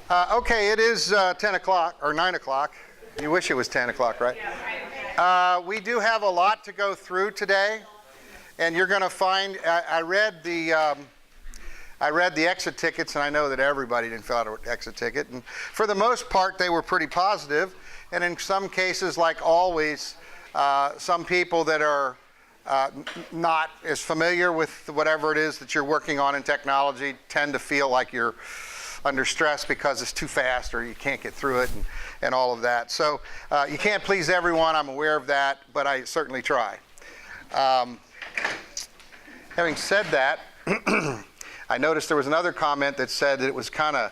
Okay, it is 10 o'clock, or 9 o'clock. You wish it was 10 o'clock, right? We do have a lot to go through today, and you're going to find, I read the exit tickets, and I know that everybody didn't fill out an exit ticket, and for the most part, they were pretty positive, and in some cases, like always, some people that are not as familiar with whatever it is that you're working on in technology tend to feel like you're under stress because it's too fast or you can't get through it and all of that. So you can't please everyone, I'm aware of that, but I certainly try. Having said that, I noticed there was another comment that said that it was kind of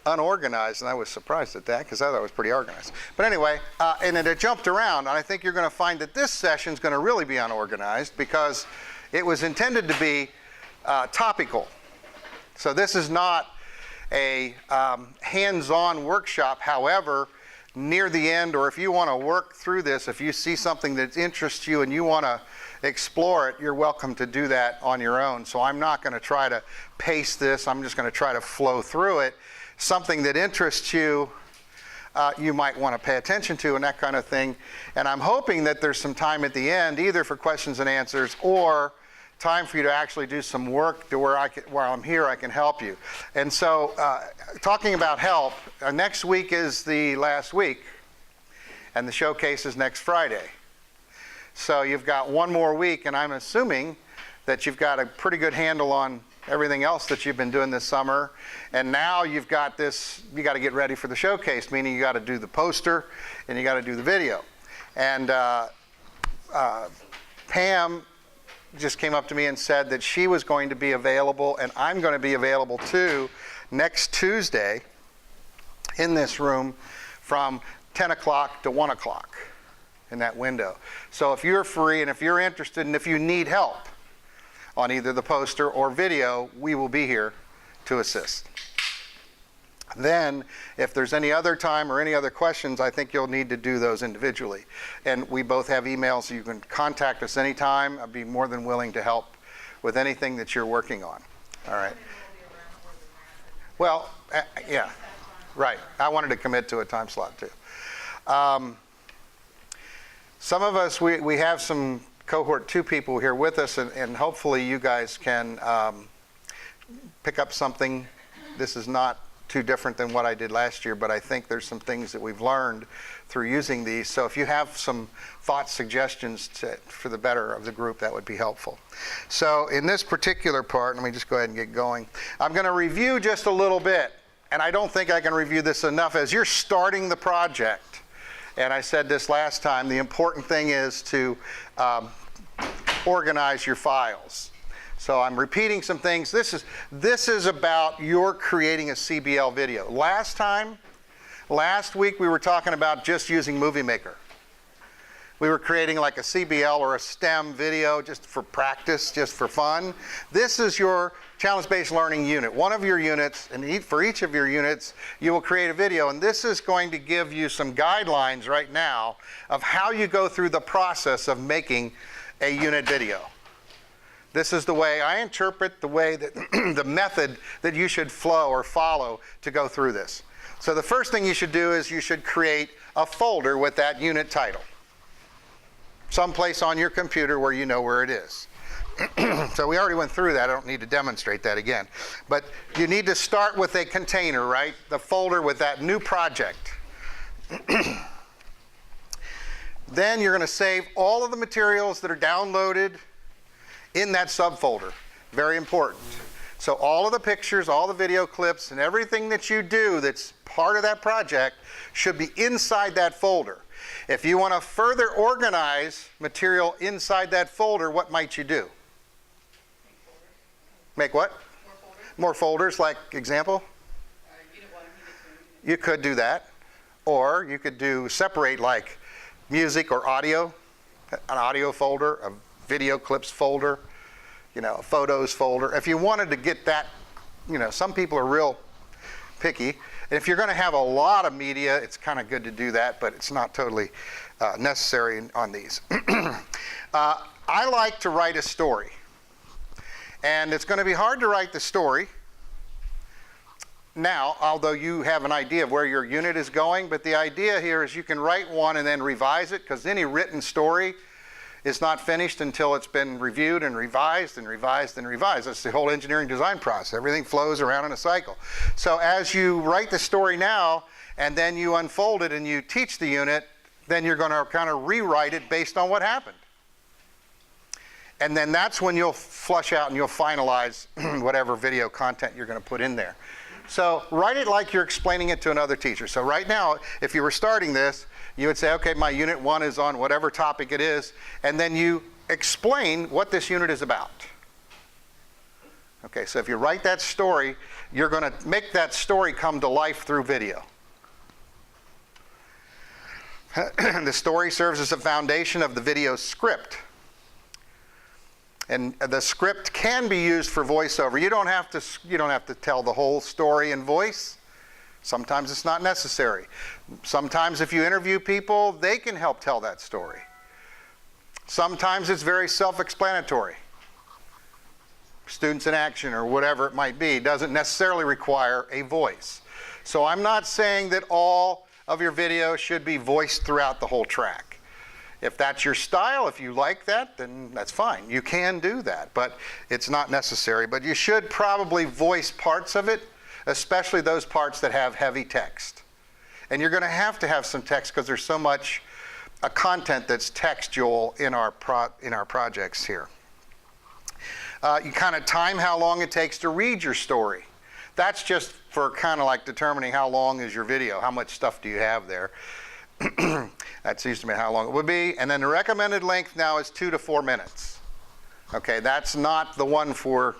unorganized, and I was surprised at that because I thought it was pretty organized. But anyway, and it jumped around, and I think you're going to find that this session is going to really be unorganized because it was intended to be topical. So this is not a hands-on workshop. However, near the end, or if you want to work through this, if you see something that interests you and you want to explore it, you're welcome to do that on your own. So I'm not going to try to pace this. I'm just going to try to flow through it. Something that interests you, you might want to pay attention to and that kind of thing. And I'm hoping that there's some time at the end, either for questions and answers or time for you to actually do some work to where while I'm here, I can help you. And so talking about help, next week is the last week, and the showcase is next Friday. So you've got one more week, and I'm assuming that you've got a pretty good handle on everything else that you've been doing this summer. And now you've got this, you got to get ready for the showcase, meaning you got to do the poster and you got to do the video. And Pam just came up to me and said that she was going to be available, and I'm going to be available too, next Tuesday in this room from 10 o'clock to 1 o'clock in that window. So if you're free and if you're interested and if you need help on either the poster or video, we will be here to assist. Then, if there's any other time or any other questions, I think you'll need to do those individually. And we both have emails, so you can contact us anytime. I'd be more than willing to help with anything that you're working on. All right. Well, yeah, right. I wanted to commit to a time slot too. Some of us, we have some cohort 2 people here with us, and hopefully you guys can pick up something. This is not too different than what I did last year, but I think there's some things that we've learned through using these. So if you have some thoughts, suggestions for the better of the group, that would be helpful. So in this particular part, let me just go ahead and get going. I'm going to review just a little bit, and I don't think I can review this enough. As you're starting the project, and I said this last time, the important thing is to organize your files. So I'm repeating some things. This is about your creating a CBL video. Last week we were talking about just using Movie Maker. We were creating like a CBL or a STEM video just for practice, just for fun. This is your challenge-based learning unit. One of your units, and for each of your units, you will create a video. And this is going to give you some guidelines right now of how you go through the process of making a unit video. This is the way I interpret the way that the method that you should flow or follow to go through this. So the first thing you should do is you should create a folder with that unit title. Someplace on your computer where you know where it is. So we already went through that. I don't need to demonstrate that again. But you need to start with a container, right? The folder with that new project. Then you're going to save all of the materials that are downloaded in that subfolder. Very important. So all of the pictures, all the video clips, and everything that you do that's part of that project should be inside that folder. If you want to further organize material inside that folder, what might you do? Make what? More folders, like example? You could do that. Or you could do separate like music or audio, an audio folder, a video clips folder, a photos folder. If you wanted to get that, some people are real picky. And if you're going to have a lot of media, it's kind of good to do that, but it's not totally necessary on these. I like to write a story. And it's going to be hard to write the story now, although you have an idea of where your unit is going, but the idea here is you can write one and then revise it, because any written story is not finished until it's been reviewed and revised and revised and revised. That's the whole engineering design process. Everything flows around in a cycle. So as you write the story now, and then you unfold it and you teach the unit, then you're going to kind of rewrite it based on what happened. And then that's when you'll flush out and you'll finalize whatever video content you're going to put in there. So write it like you're explaining it to another teacher. So right now, if you were starting this, you would say, okay, my unit 1 is on whatever topic it is, and then you explain what this unit is about. Okay, so if you write that story, you're going to make that story come to life through video. The story serves as a foundation of the video script. And the script can be used for voiceover. You don't have to tell the whole story in voice. Sometimes it's not necessary. Sometimes if you interview people, they can help tell that story. Sometimes it's very self-explanatory. Students in action or whatever it might be doesn't necessarily require a voice. So I'm not saying that all of your videos should be voiced throughout the whole track. If that's your style, if you like that, then that's fine. You can do that, but it's not necessary. But you should probably voice parts of it, especially those parts that have heavy text. And you're going to have some text because there's so much content that's textual in our projects here. You kind of time how long it takes to read your story. That's just for kind of like determining how long is your video, how much stuff do you have there. That seems to me how long it would be. And then the recommended length now is 2 to 4 minutes. Okay, that's not the one for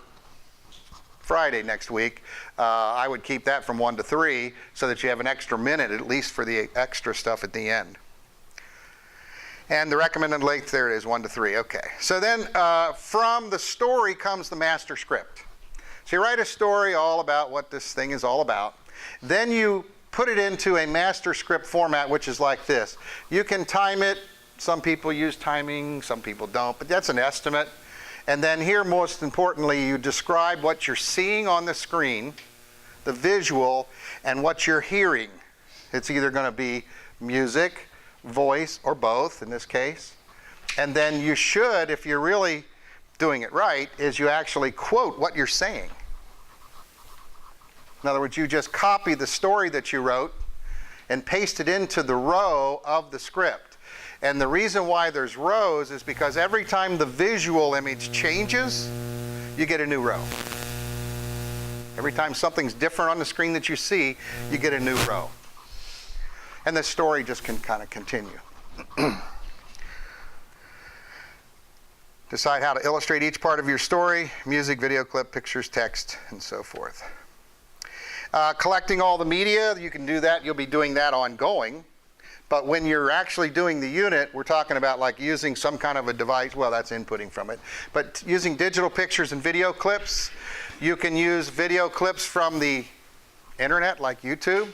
Friday next week. I would keep that from 1 to 3 so that you have an extra minute at least for the extra stuff at the end. And the recommended length, there it is, 1 to 3. Okay, so then from the story comes the master script. So you write a story all about what this thing is all about. Then you put it into a master script format, which is like this. You can time it. Some people use timing, some people don't, but that's an estimate. And then here, most importantly, you describe what you're seeing on the screen, the visual, and what you're hearing. It's either going to be music, voice, or both in this case. And then you should, if you're really doing it right, is you actually quote what you're saying. In other words, you just copy the story that you wrote and paste it into the row of the script. And the reason why there's rows is because every time the visual image changes, you get a new row. Every time something's different on the screen that you see, you get a new row. And the story just can kind of continue. Decide how to illustrate each part of your story: music, video clip, pictures, text, and so forth. Collecting all the media, you can do that. You'll be doing that ongoing. But when you're actually doing the unit, we're talking about like using some kind of a device. Well, that's inputting from it. But using digital pictures and video clips, you can use video clips from the internet like YouTube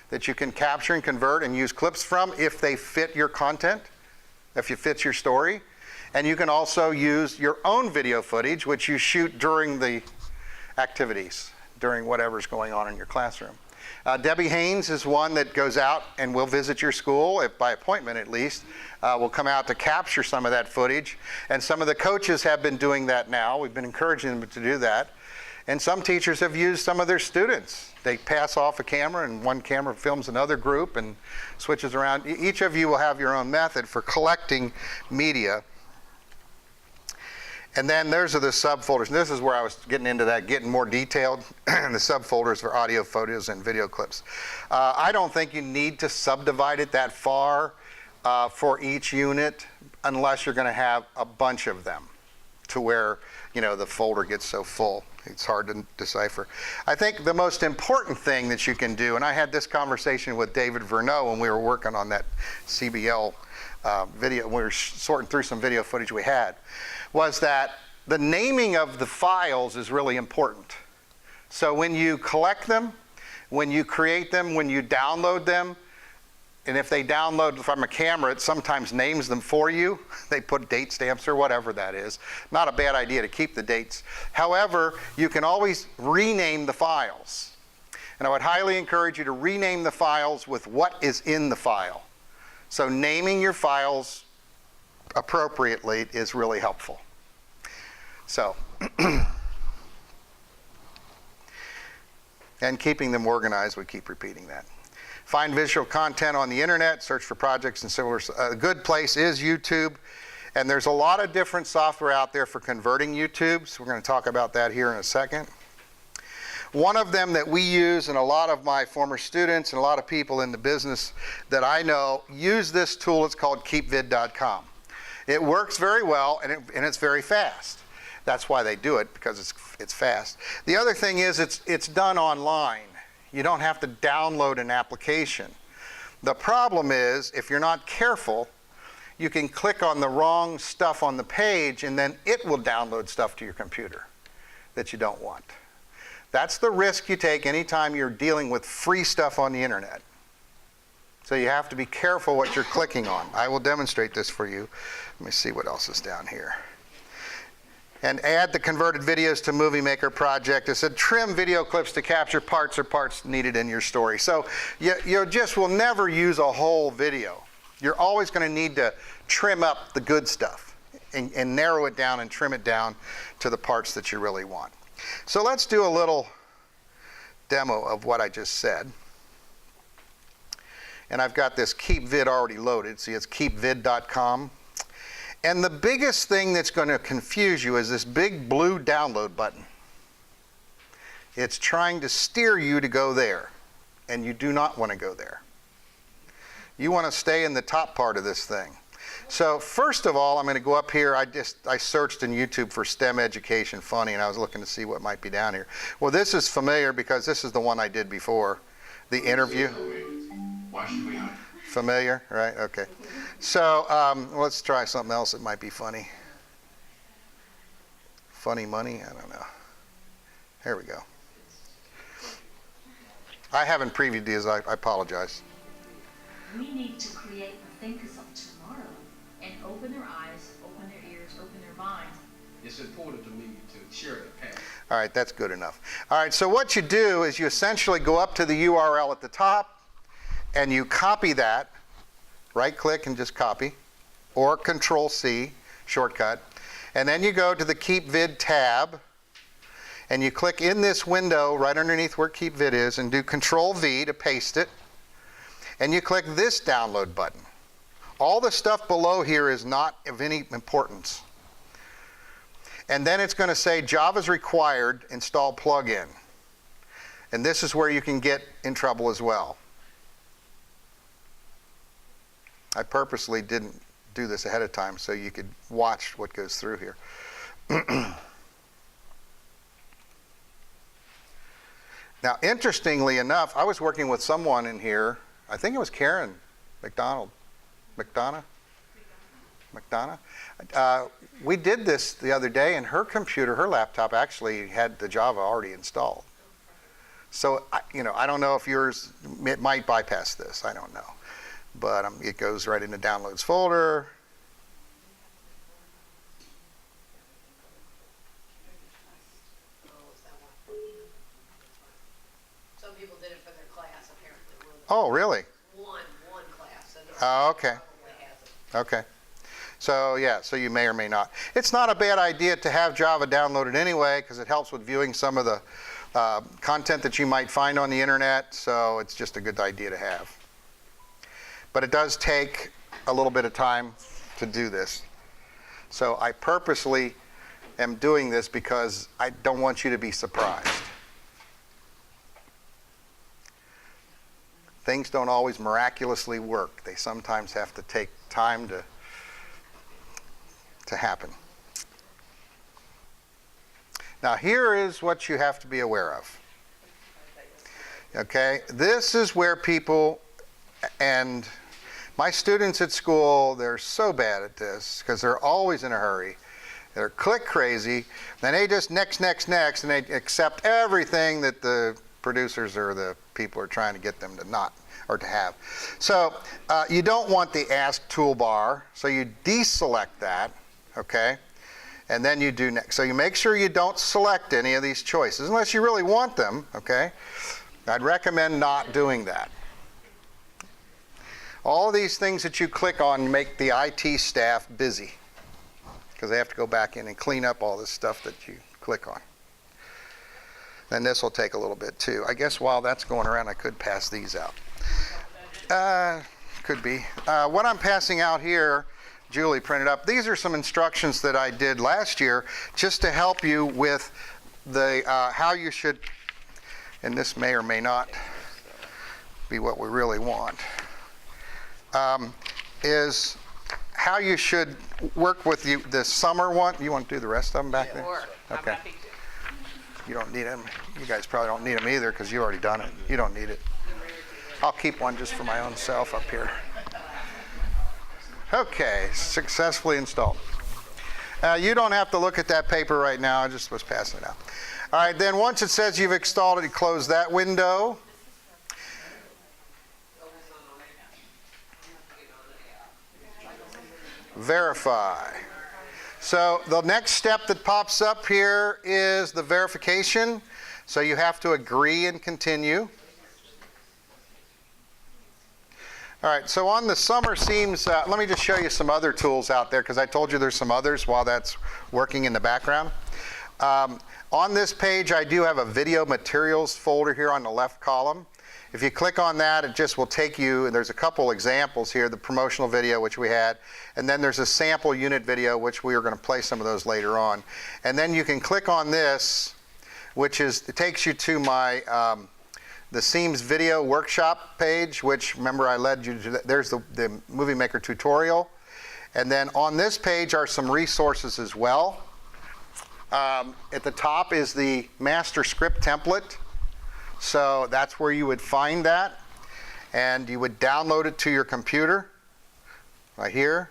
that you can capture and convert and use clips from if they fit your content, if it fits your story. And you can also use your own video footage, which you shoot during the activities, during whatever's going on in your classroom. Debbie Haynes is one that goes out and will visit your school, if by appointment at least, will come out to capture some of that footage. And some of the coaches have been doing that now. We've been encouraging them to do that. And some teachers have used some of their students. They pass off a camera and one camera films another group and switches around. Each of you will have your own method for collecting media. And then there's the subfolders. And this is where I was getting into that, getting more detailed. The subfolders for audio, photos, and video clips. I don't think you need to subdivide it that far for each unit unless you're going to have a bunch of them to where, you know, the folder gets so full. It's hard to decipher. I think the most important thing that you can do, and I had this conversation with David Verneau when we were working on that CBL video, we were sorting through some video footage we had, was that the naming of the files is really important. So when you collect them, when you create them, when you download them, and if they download from a camera, it sometimes names them for you. They put date stamps or whatever that is. Not a bad idea to keep the dates. However, you can always rename the files. And I would highly encourage you to rename the files with what is in the file. So naming your files appropriately is really helpful. So, and keeping them organized, we keep repeating that. Find visual content on the internet, search for projects and similar. A good place is YouTube. And there's a lot of different software out there for converting YouTube. So we're going to talk about that here in a second. One of them that we use, and a lot of my former students and a lot of people in the business that I know use this tool. It's called keepvid.com. It works very well, and it's very fast. That's why they do it, because it's fast. The other thing is it's done online. You don't have to download an application. The problem is, if you're not careful, you can click on the wrong stuff on the page, and then it will download stuff to your computer that you don't want. That's the risk you take anytime you're dealing with free stuff on the internet. So you have to be careful what you're clicking on. I will demonstrate this for you. Let me see what else is down here. And add the converted videos to Movie Maker project. It said trim video clips to capture parts or parts needed in your story. So you just will never use a whole video. You're always going to need to trim up the good stuff and narrow it down and trim it down to the parts that you really want. So let's do a little demo of what I just said. And I've got this keepvid already loaded. See, it's keepvid.com. And the biggest thing that's going to confuse you is this big blue download button. It's trying to steer you to go there, and you do not want to go there. You want to stay in the top part of this thing. So first of all, I'm going to go up here. I searched in YouTube for STEM education funny, and I was looking to see what might be down here. Well, this is familiar because this is the one I did before, the interview. Familiar, right? Okay. So let's try something else that might be funny. Funny money? I don't know. Here we go. I haven't previewed these. I apologize. We need to create the thinkers of tomorrow and open their eyes, open their ears, open their minds. It's important to me to share the path. All right, that's good enough. All right, so what you do is you essentially go up to the URL at the top and you copy that, right click and just copy, or Control C, shortcut, and then you go to the Keep Vid tab and you click in this window right underneath where Keep Vid is and do Control V to paste it, and you click this download button. All the stuff below here is not of any importance. And then it's going to say Java's required, install plugin. And this is where you can get in trouble as well. I purposely didn't do this ahead of time so you could watch what goes through here. Now, interestingly enough, I was working with someone in here, I think it was Karen McDonough. We did this the other day, and her computer, her laptop, actually had the Java already installed. So, I don't know if yours, it might bypass this. I don't know. But it goes right in the downloads folder. Some people did it for their class, apparently. Oh, really? One class. Oh, okay. Okay. So, yeah, so you may or may not. It's not a bad idea to have Java downloaded anyway, because it helps with viewing some of the content that you might find on the internet, so it's just a good idea to have. But it does take a little bit of time to do this. So I purposely am doing this because I don't want you to be surprised. Things don't always miraculously work. They sometimes have to take time to happen. Now here is what you have to be aware of. Okay, this is where people, and my students at school, they're so bad at this because they're always in a hurry. They're click crazy, then they just next, and they accept everything that the producers or the people are trying to get them to not, or to have. So you don't want the Ask toolbar, so you deselect that, okay? And then you do next. So you make sure you don't select any of these choices unless you really want them, okay? I'd recommend not doing that. All these things that you click on make the IT staff busy because they have to go back in and clean up all this stuff that you click on. And this will take a little bit too. I guess while that's going around, I could pass these out. Could be. What I'm passing out here, Julie printed up, these are some instructions that I did last year just to help you with the how you should, and this may or may not be what we really want, is how you should work with the summer one. You want to do the rest of them back there? Sure. Okay. You don't need them. You guys probably don't need them either because you've already done it. You don't need it. I'll keep one just for my own self up here. Okay, successfully installed. You don't have to look at that paper right now. I just was passing it out. All right, then once it says you've installed it, you close that window. Verify. So the next step that pops up here is the verification. So you have to agree and continue. All right, so on the summer CEEMS, let me just show you some other tools out there because I told you there's some others while that's working in the background. On this page, I do have a video materials folder here on the left column. If you click on that, it just will take you, and there's a couple examples here, the promotional video, which we had, and then there's a sample unit video, which we are going to play some of those later on. And then you can click on this, which is, it takes you to my, the CEEMS video workshop page, which remember I led you to, there's the Movie Maker tutorial. And then on this page are some resources as well. At the top is the master script template. So that's where you would find that. And you would download it to your computer, right here.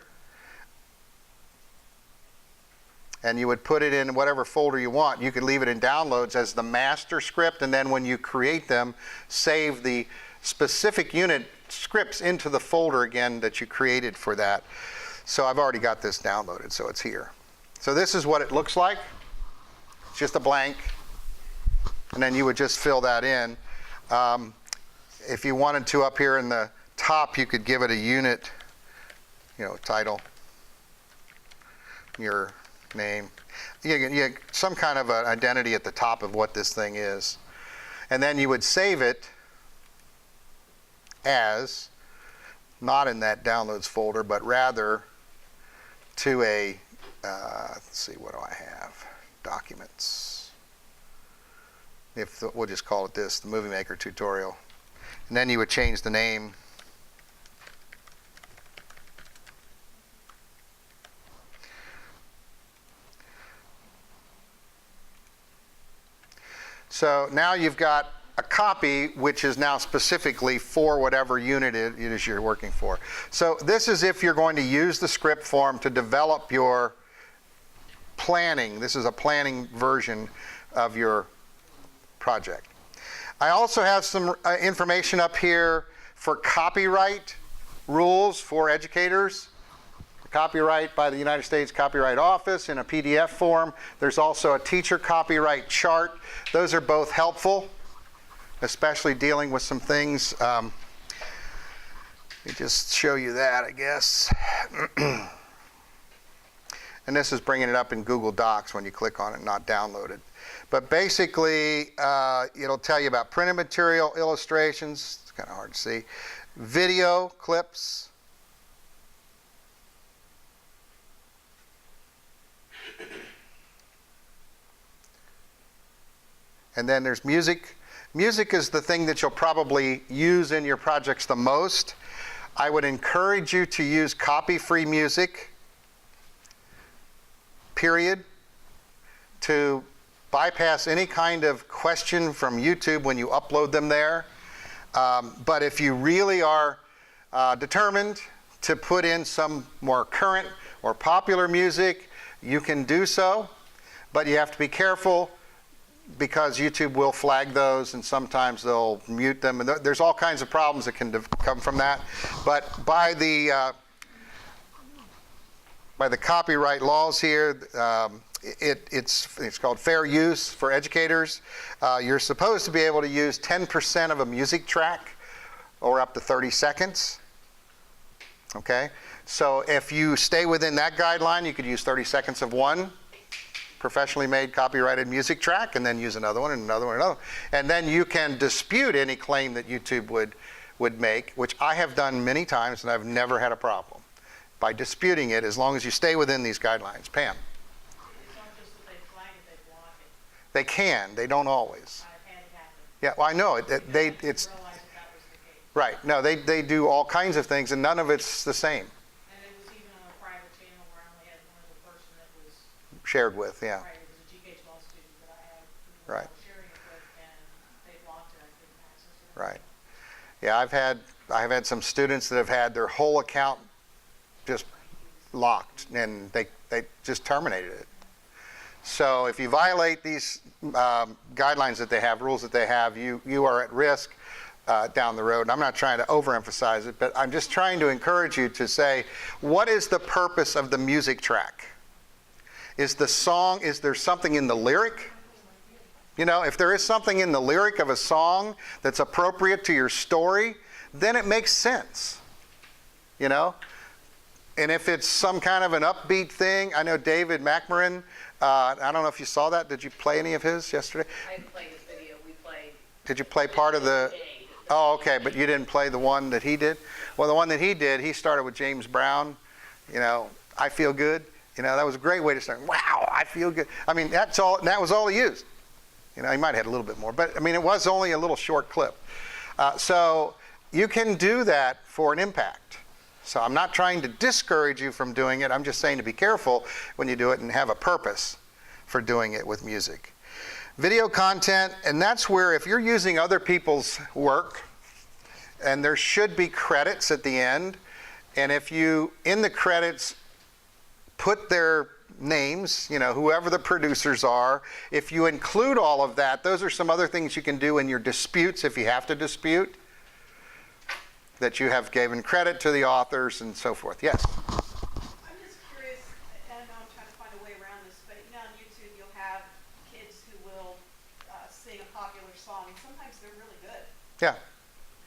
And you would put it in whatever folder you want. You could leave it in downloads as the master script, and then when you create them, save the specific unit scripts into the folder again that you created for that. So I've already got this downloaded, so it's here. So this is what it looks like. It's just a blank. And then you would just fill that in. If you wanted to, up here in the top, you could give it a unit, title, your name. You some kind of an identity at the top of what this thing is. And then you would save it as, not in that downloads folder, but rather to a, let's see, what do I have? Documents. We'll just call it this, the Movie Maker tutorial. And then you would change the name. So now you've got a copy which is now specifically for whatever unit it is you're working for. So this is if you're going to use the script form to develop your planning. This is a planning version of your project. I also have some information up here for copyright rules for educators. Copyright by the United States Copyright Office in a PDF form. There's also a teacher copyright chart. Those are both helpful, especially dealing with some things. Let me just show you that, I guess. And this is bringing it up in Google Docs when you click on it, not downloaded. But basically, it'll tell you about printed material, illustrations, it's kind of hard to see, video clips, and then there's music. Music is the thing that you'll probably use in your projects the most. I would encourage you to use copy-free music, period, to bypass any kind of question from YouTube when you upload them there. But if you really are determined to put in some more current or popular music, you can do so. But you have to be careful because YouTube will flag those and sometimes they'll mute them. And there's all kinds of problems that can come from that. But by the copyright laws here, it's called fair use for educators. You're supposed to be able to use 10% of a music track or up to 30 seconds. Okay? So if you stay within that guideline, you could use 30 seconds of one professionally made copyrighted music track and then use another one and another one and another one. And then you can dispute any claim that YouTube would make, which I have done many times and I've never had a problem by disputing it as long as you stay within these guidelines. Pam? It's not just that they flag it, they block it. They can. They don't always. I've had it happen. Yeah, well, I know it. I didn't It's realize that was the case. right. No, they do all kinds of things, and none of it's the same. And it was even on a private channel where I only had one other person that was, Shared with, yeah. right, it was a GK law student that I had, Right. I was sharing it with, and they blocked it, I couldn't access it. Right. Yeah, I've had some students that have had their whole account just locked, and they just terminated it. So if you violate these guidelines that they have, rules that they have, you are at risk down the road. And I'm not trying to overemphasize it, but I'm just trying to encourage you to say, what is the purpose of the music track? Is there something in the lyric? You know, if there is something in the lyric of a song that's appropriate to your story, then it makes sense. You know? And if it's some kind of an upbeat thing, I know David McMurrin, I don't know if you saw that. Did you play any of his yesterday? I didn't play this video, we played. Did you play part of the... Oh, okay, but you didn't play the one that he did? Well, the one that he did, he started with James Brown, you know, I Feel Good. You know, that was a great way to start. Wow, I feel good. I mean, that was all he used. You know, he might have had a little bit more, but I mean, it was only a little short clip. So you can do that for an impact. So I'm not trying to discourage you from doing it. I'm just saying to be careful when you do it and have a purpose for doing it with music. Video content, and that's where if you're using other people's work, and there should be credits at the end, and if you, in the credits, put their names, you know, whoever the producers are, if you include all of that, those are some other things you can do in your disputes if you have to dispute, that you have given credit to the authors and so forth. Yes? I'm just curious, and I know I'm trying to find a way around this, but you know, on YouTube you'll have kids who will sing a popular song, and sometimes they're really good. Yeah.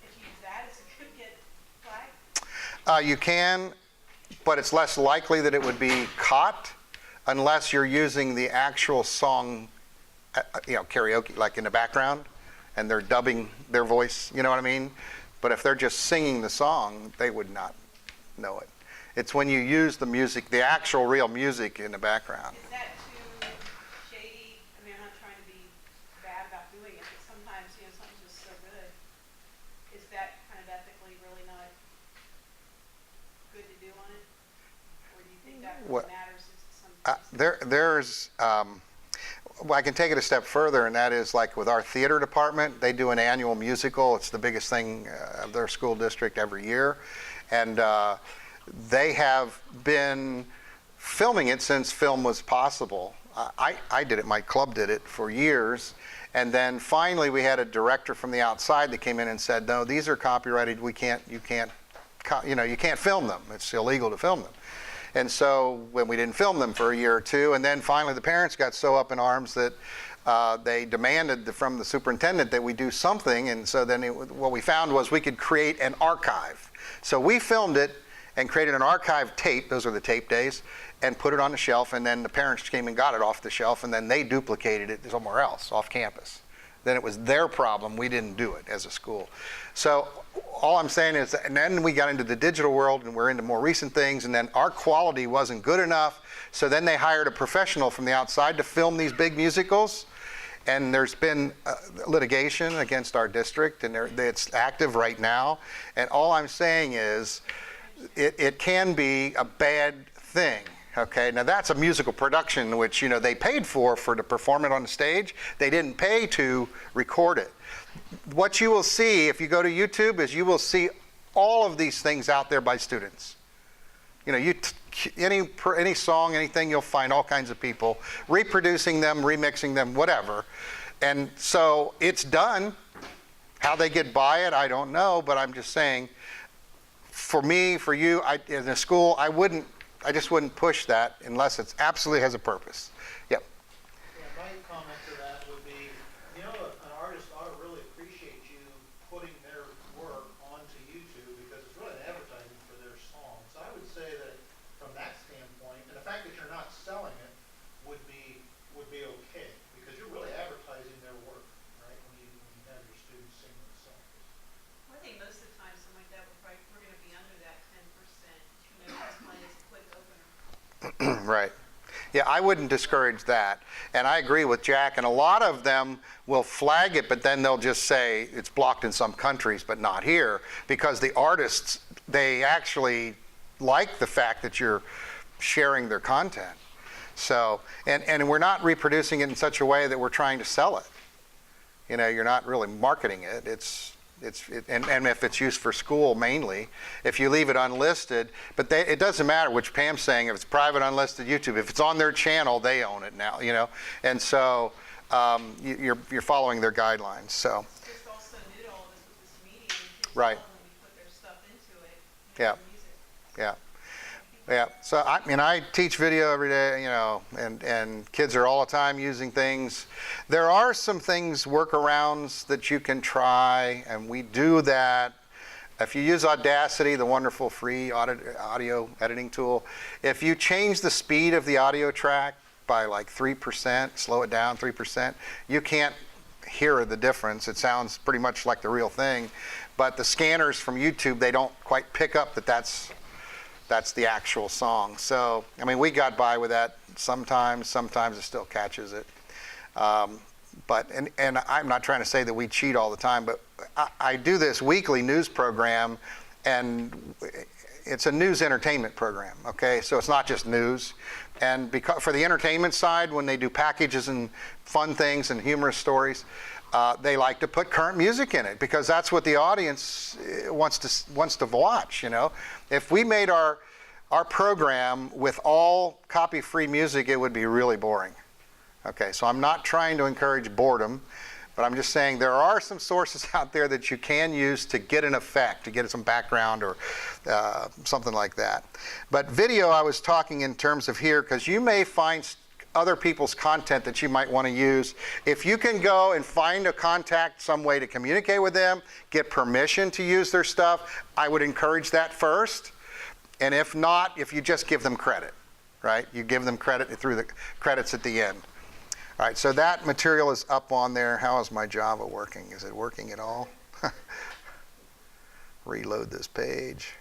If you use that, is it going to get flagged? You can, but it's less likely that it would be caught unless you're using the actual song, you know, karaoke, like in the background, and they're dubbing their voice, you know what I mean? But if they're just singing the song, they would not know it. It's when you use the music, the actual real music in the background. Is that too shady? I mean, I'm not trying to be bad about doing it, but sometimes, you know, something's just so good. Is that kind of ethically really not good to do on it? Or do you think that really matters sometimes? Well, I can take it a step further, and that is like with our theater department, they do an annual musical. It's the biggest thing of their school district every year. And they have been filming it since film was possible. I did it, my club did it for years. And then finally we had a director from the outside that came in and said, no, these are copyrighted, you can't film them. It's illegal to film them. And so when we didn't film them for a year or two, and then finally the parents got so up in arms that they demanded from the superintendent that we do something. And so then what we found was we could create an archive. So we filmed it and created an archive tape, those are the tape days, and put it on the shelf, and then the parents came and got it off the shelf, and then they duplicated it somewhere else, off campus. Then it was their problem, we didn't do it as a school. So all I'm saying is, and then we got into the digital world, and we're into more recent things, and then our quality wasn't good enough, so then they hired a professional from the outside to film these big musicals, and there's been litigation against our district, and it's active right now, and all I'm saying is, it can be a bad thing. Okay, now that's a musical production which, you know, they paid for to perform it on the stage. They didn't pay to record it. What you will see if you go to YouTube is you will see all of these things out there by students. You know, any song, anything, you'll find all kinds of people reproducing them, remixing them, whatever. And so it's done. How they get by it, I don't know, but I'm just saying, for me, for you, in a school, I just wouldn't push that unless it absolutely has a purpose. I wouldn't discourage that. And I agree with Jack, and a lot of them will flag it, but then they'll just say it's blocked in some countries, but not here, because the artists, they actually like the fact that you're sharing their content. So, and we're not reproducing it in such a way that we're trying to sell it. You know, you're not really marketing it. And if it's used for school mainly, if you leave it unlisted, but it doesn't matter, which Pam's saying, if it's private, unlisted, YouTube, if it's on their channel, they own it now, you know. And so you're following their guidelines, so. It's just also new to all this with this medium. Kids Right. love when you put their stuff into it. Yeah. Music. Yeah. Yeah, so I teach video every day, you know, and kids are all the time using things. There are some things, workarounds that you can try, and we do that. If you use Audacity, the wonderful free audio editing tool, if you change the speed of the audio track by like 3%, slow it down 3%, you can't hear the difference. It sounds pretty much like the real thing, but the scanners from YouTube, they don't quite pick up that that's the actual song. So, I mean, we got by with that sometimes it still catches it. But I'm not trying to say that we cheat all the time, but I do this weekly news program, and it's a news entertainment program, okay? So it's not just news. And because for the entertainment side, when they do packages and fun things and humorous stories, they like to put current music in it because that's what the audience wants to watch, you know? If we made our program with all copy-free music, it would be really boring. Okay, so I'm not trying to encourage boredom, but I'm just saying there are some sources out there that you can use to get an effect, to get some background or something like that. But video, I was talking in terms of here, because you may find other people's content that you might want to use. If you can go and find a contact, some way to communicate with them, get permission to use their stuff, I would encourage that first. And if not, if you just give them credit, right? You give them credit through the credits at the end. All right, so that material is up on there. How is my Java working? Is it working at all? Reload this page.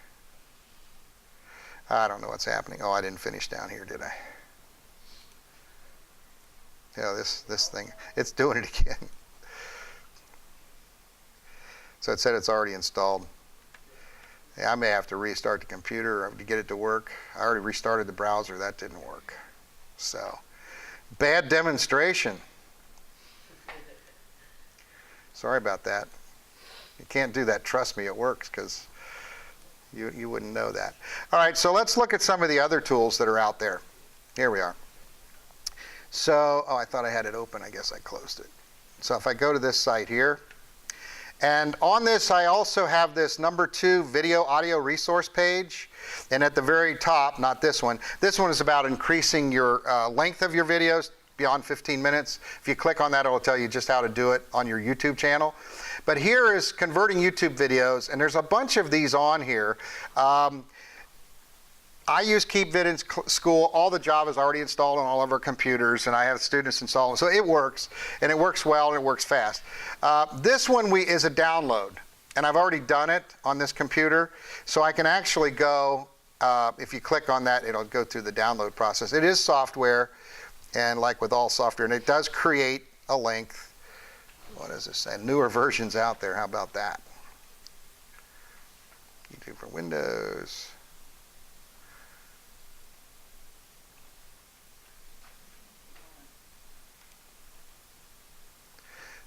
I don't know what's happening. Oh, I didn't finish down here, did I? Yeah, this thing, it's doing it again. So it said it's already installed. Yeah, I may have to restart the computer to get it to work. I already restarted the browser. That didn't work. So, bad demonstration. Sorry about that. You can't do that. Trust me, it works, because you wouldn't know that. All right, so let's look at some of the other tools that are out there. Here we are. So, oh, I thought I had it open. I guess I closed it. So if I go to this site here, and on this I also have this #2 video audio resource page, and at the very top, not this one is about increasing your length of your videos beyond 15 minutes. If you click on that, it will tell you just how to do it on your YouTube channel. But here is converting YouTube videos, and there's a bunch of these on here. I use KeepVid in school. All the Java is already installed on all of our computers, and I have students install them. So it works, and it works well, and it works fast. This one is a download, and I've already done it on this computer. So I can actually go, if you click on that, it'll go through the download process. It is software, and like with all software, and it does create a length. What does this say? Newer versions out there. How about that? YouTube for Windows.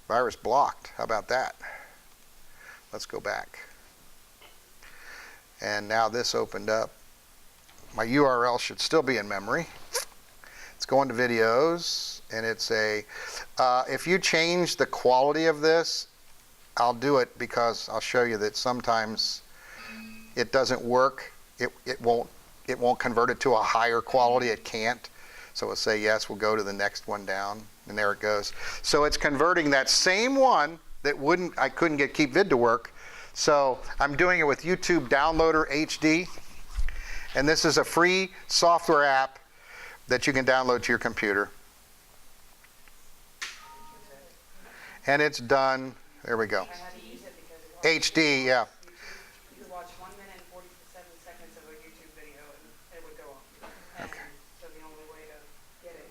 Virus blocked. How about that? Let's go back. And now this opened up. My URL should still be in memory. Let's go into videos, and it's if you change the quality of this, I'll do it because I'll show you that sometimes it doesn't work. It won't convert it to a higher quality. It can't. So we'll say yes, we'll go to the next one down, and there it goes. So it's converting that same one that I couldn't get KeepVid to work. So I'm doing it with YouTube Downloader HD, and this is a free software app that you can download to your computer. And it's done. There we go. I had to use it because it HD, yeah. You could watch 1 minute and 47 seconds of a YouTube video and it would go on. And so the only way to get it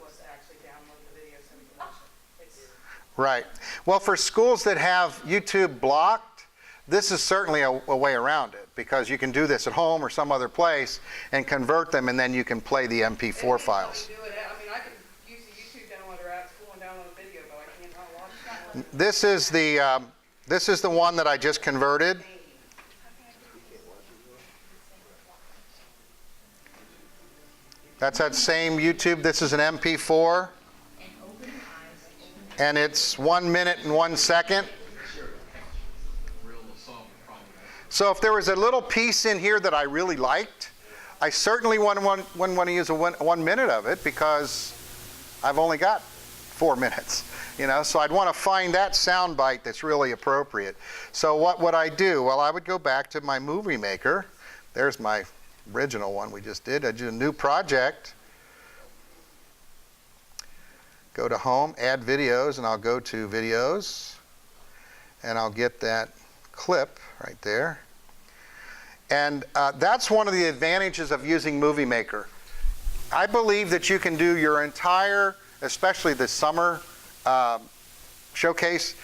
Right. Well, for schools that have YouTube blocked, this is certainly a way around it, because you can do this at home or some other place and convert them, and then you can play the MP4 files. I mean, I can use the YouTube downloader at school and download a video, but I can't watch it. This is the one that I just converted. That's that same YouTube. This is an MP4. And it's 1 minute and 1 second. So if there was a little piece in here that I really liked, I certainly wouldn't want to use one minute of it, because I've only got 4 minutes. So I'd want to find that sound bite that's really appropriate. So what would I do? Well, I would go back to my Movie Maker. There's my original one we just did. I did a new project. Go to Home, Add Videos, and I'll go to Videos, and I'll get that clip right there. And that's one of the advantages of using Movie Maker. I believe that you can do your entire, especially the summer showcase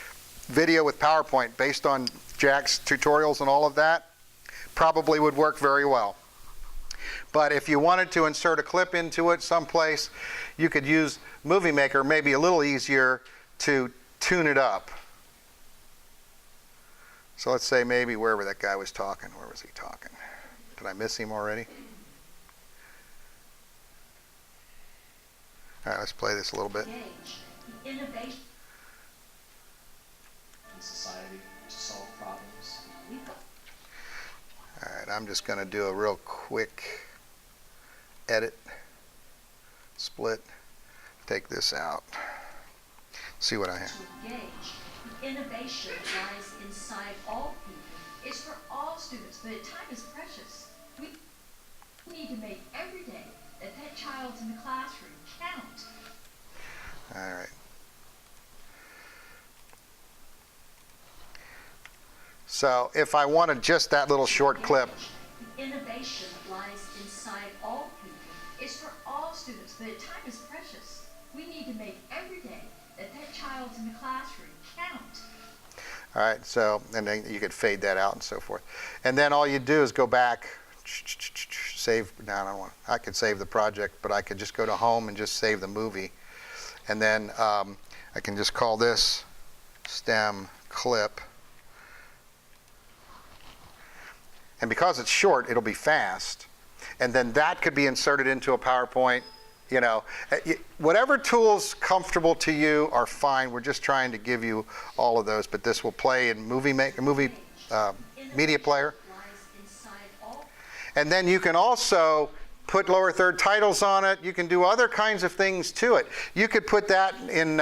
video with PowerPoint based on Jack's tutorials and all of that. Probably would work very well. But if you wanted to insert a clip into it someplace, you could use Movie Maker, maybe a little easier to tune it up. So let's say maybe wherever that guy was talking. Where was he talking? Did I miss him already? All right, let's play this a little bit. Innovation. In society to solve problems. All right, I'm just going to do a real quick edit, split, take this out, see what I have. To engage, the innovation lies inside all people. It's for all students, but time is precious. We need to make every day that child's in the classroom count. All right. So if I wanted just that little short clip, Innovation lies inside all people. It's for all students, but time is precious. We need to make every day that child's in the classroom count. all right, so, and then you could fade that out and so forth. And then all you do is go back, save, no, I don't want, I could save the project, but I could just go to Home and just save the movie. And then I can just call this stem clip. And because it's short, it'll be fast. And then that could be inserted into a PowerPoint. Whatever tool's comfortable to you are fine. We're just trying to give you all of those. But this will play in movie media player. And then you can also put lower third titles on it. You can do other kinds of things to it. You could put that in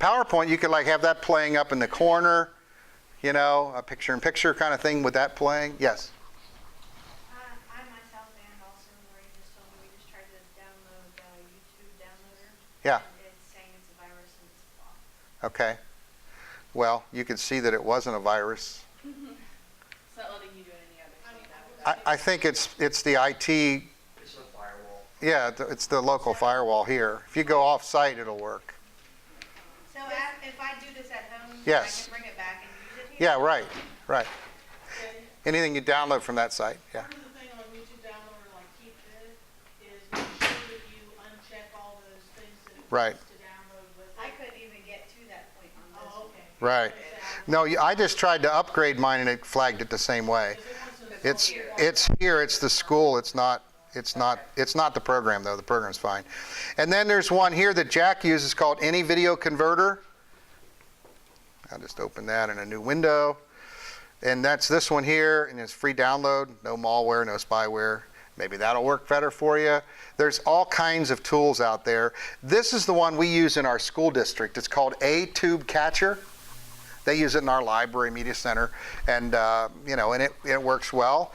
PowerPoint. You could have that playing up in the corner, a picture-in-picture kind of thing with that playing. Yes? I myself, and also where you just told me, we just tried to download YouTube downloader. Yeah. And it's saying it's a virus and it's blocked. Okay. Well, you could see that it wasn't a virus. It's not letting you do any other thing. I think it's the IT. It's a firewall. Yeah, it's the local firewall here. If you go off-site, it'll work. So if I do this at home, Yes. I can bring it back and use it here? Yeah, right. Anything you download from that site, yeah. Part of the thing on YouTube downloader, like keep it, is make sure that you uncheck all those things that it Right. wants to download with I it. couldn't even get to that point on this. Oh, okay. Right. No, I just tried to upgrade mine and it flagged it the same way. It's here. It's the school. It's not the program though. The program's fine. And then there's one here that Jack uses called Any Video Converter. I'll just open that in a new window. And that's this one here, and it's free download, no malware, no spyware. Maybe that'll work better for you. There's all kinds of tools out there. This is the one we use in our school district. It's called A Tube Catcher. They use it in our library media center, and and it works well.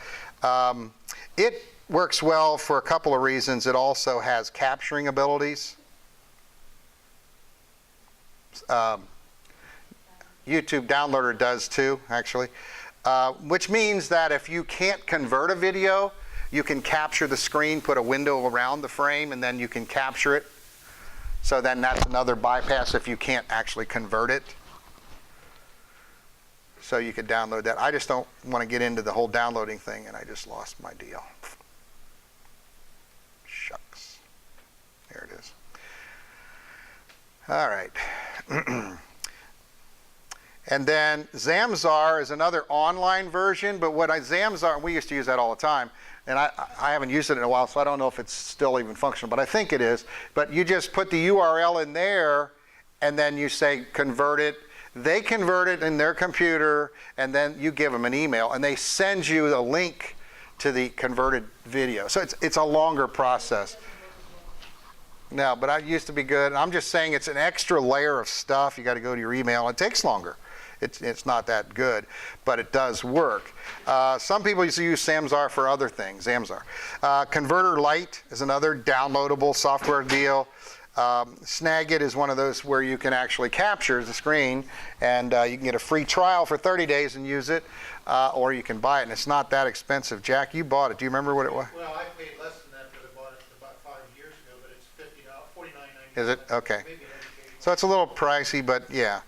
It works well for a couple of reasons. It also has capturing abilities. YouTube Downloader does too, actually, which means that if you can't convert a video, you can capture the screen, put a window around the frame, and then you can capture it. So then that's another bypass if you can't actually convert it. So you could download that. I just don't want to get into the whole downloading thing, and I just lost my deal. Shucks. There it is. All right. And then Zamzar is another online version, but what Zamzar, we used to use that all the time, and I haven't used it in a while, so I don't know if it's still even functional, but I think it is. But you just put the URL in there, and then you say convert it. They convert it in their computer, and then you give them an email, and they send you a link to the converted video. So it's a longer process. No, but I used to be good. I'm just saying it's an extra layer of stuff. You got to go to your email. It takes longer. It's not that good, but it does work. Some people used to use Zamzar for other things. Zamzar. Converter Lite is another downloadable software deal. Snagit is one of those where you can actually capture the screen, and you can get a free trial for 30 days and use it, or you can buy it, and it's not that expensive. Jack, you bought it. Do you remember what it was? Well, I paid less than that because I bought it about 5 years ago, but it's $49.99. Is it? Okay. Maybe an educational. So it's a little pricey, but yeah.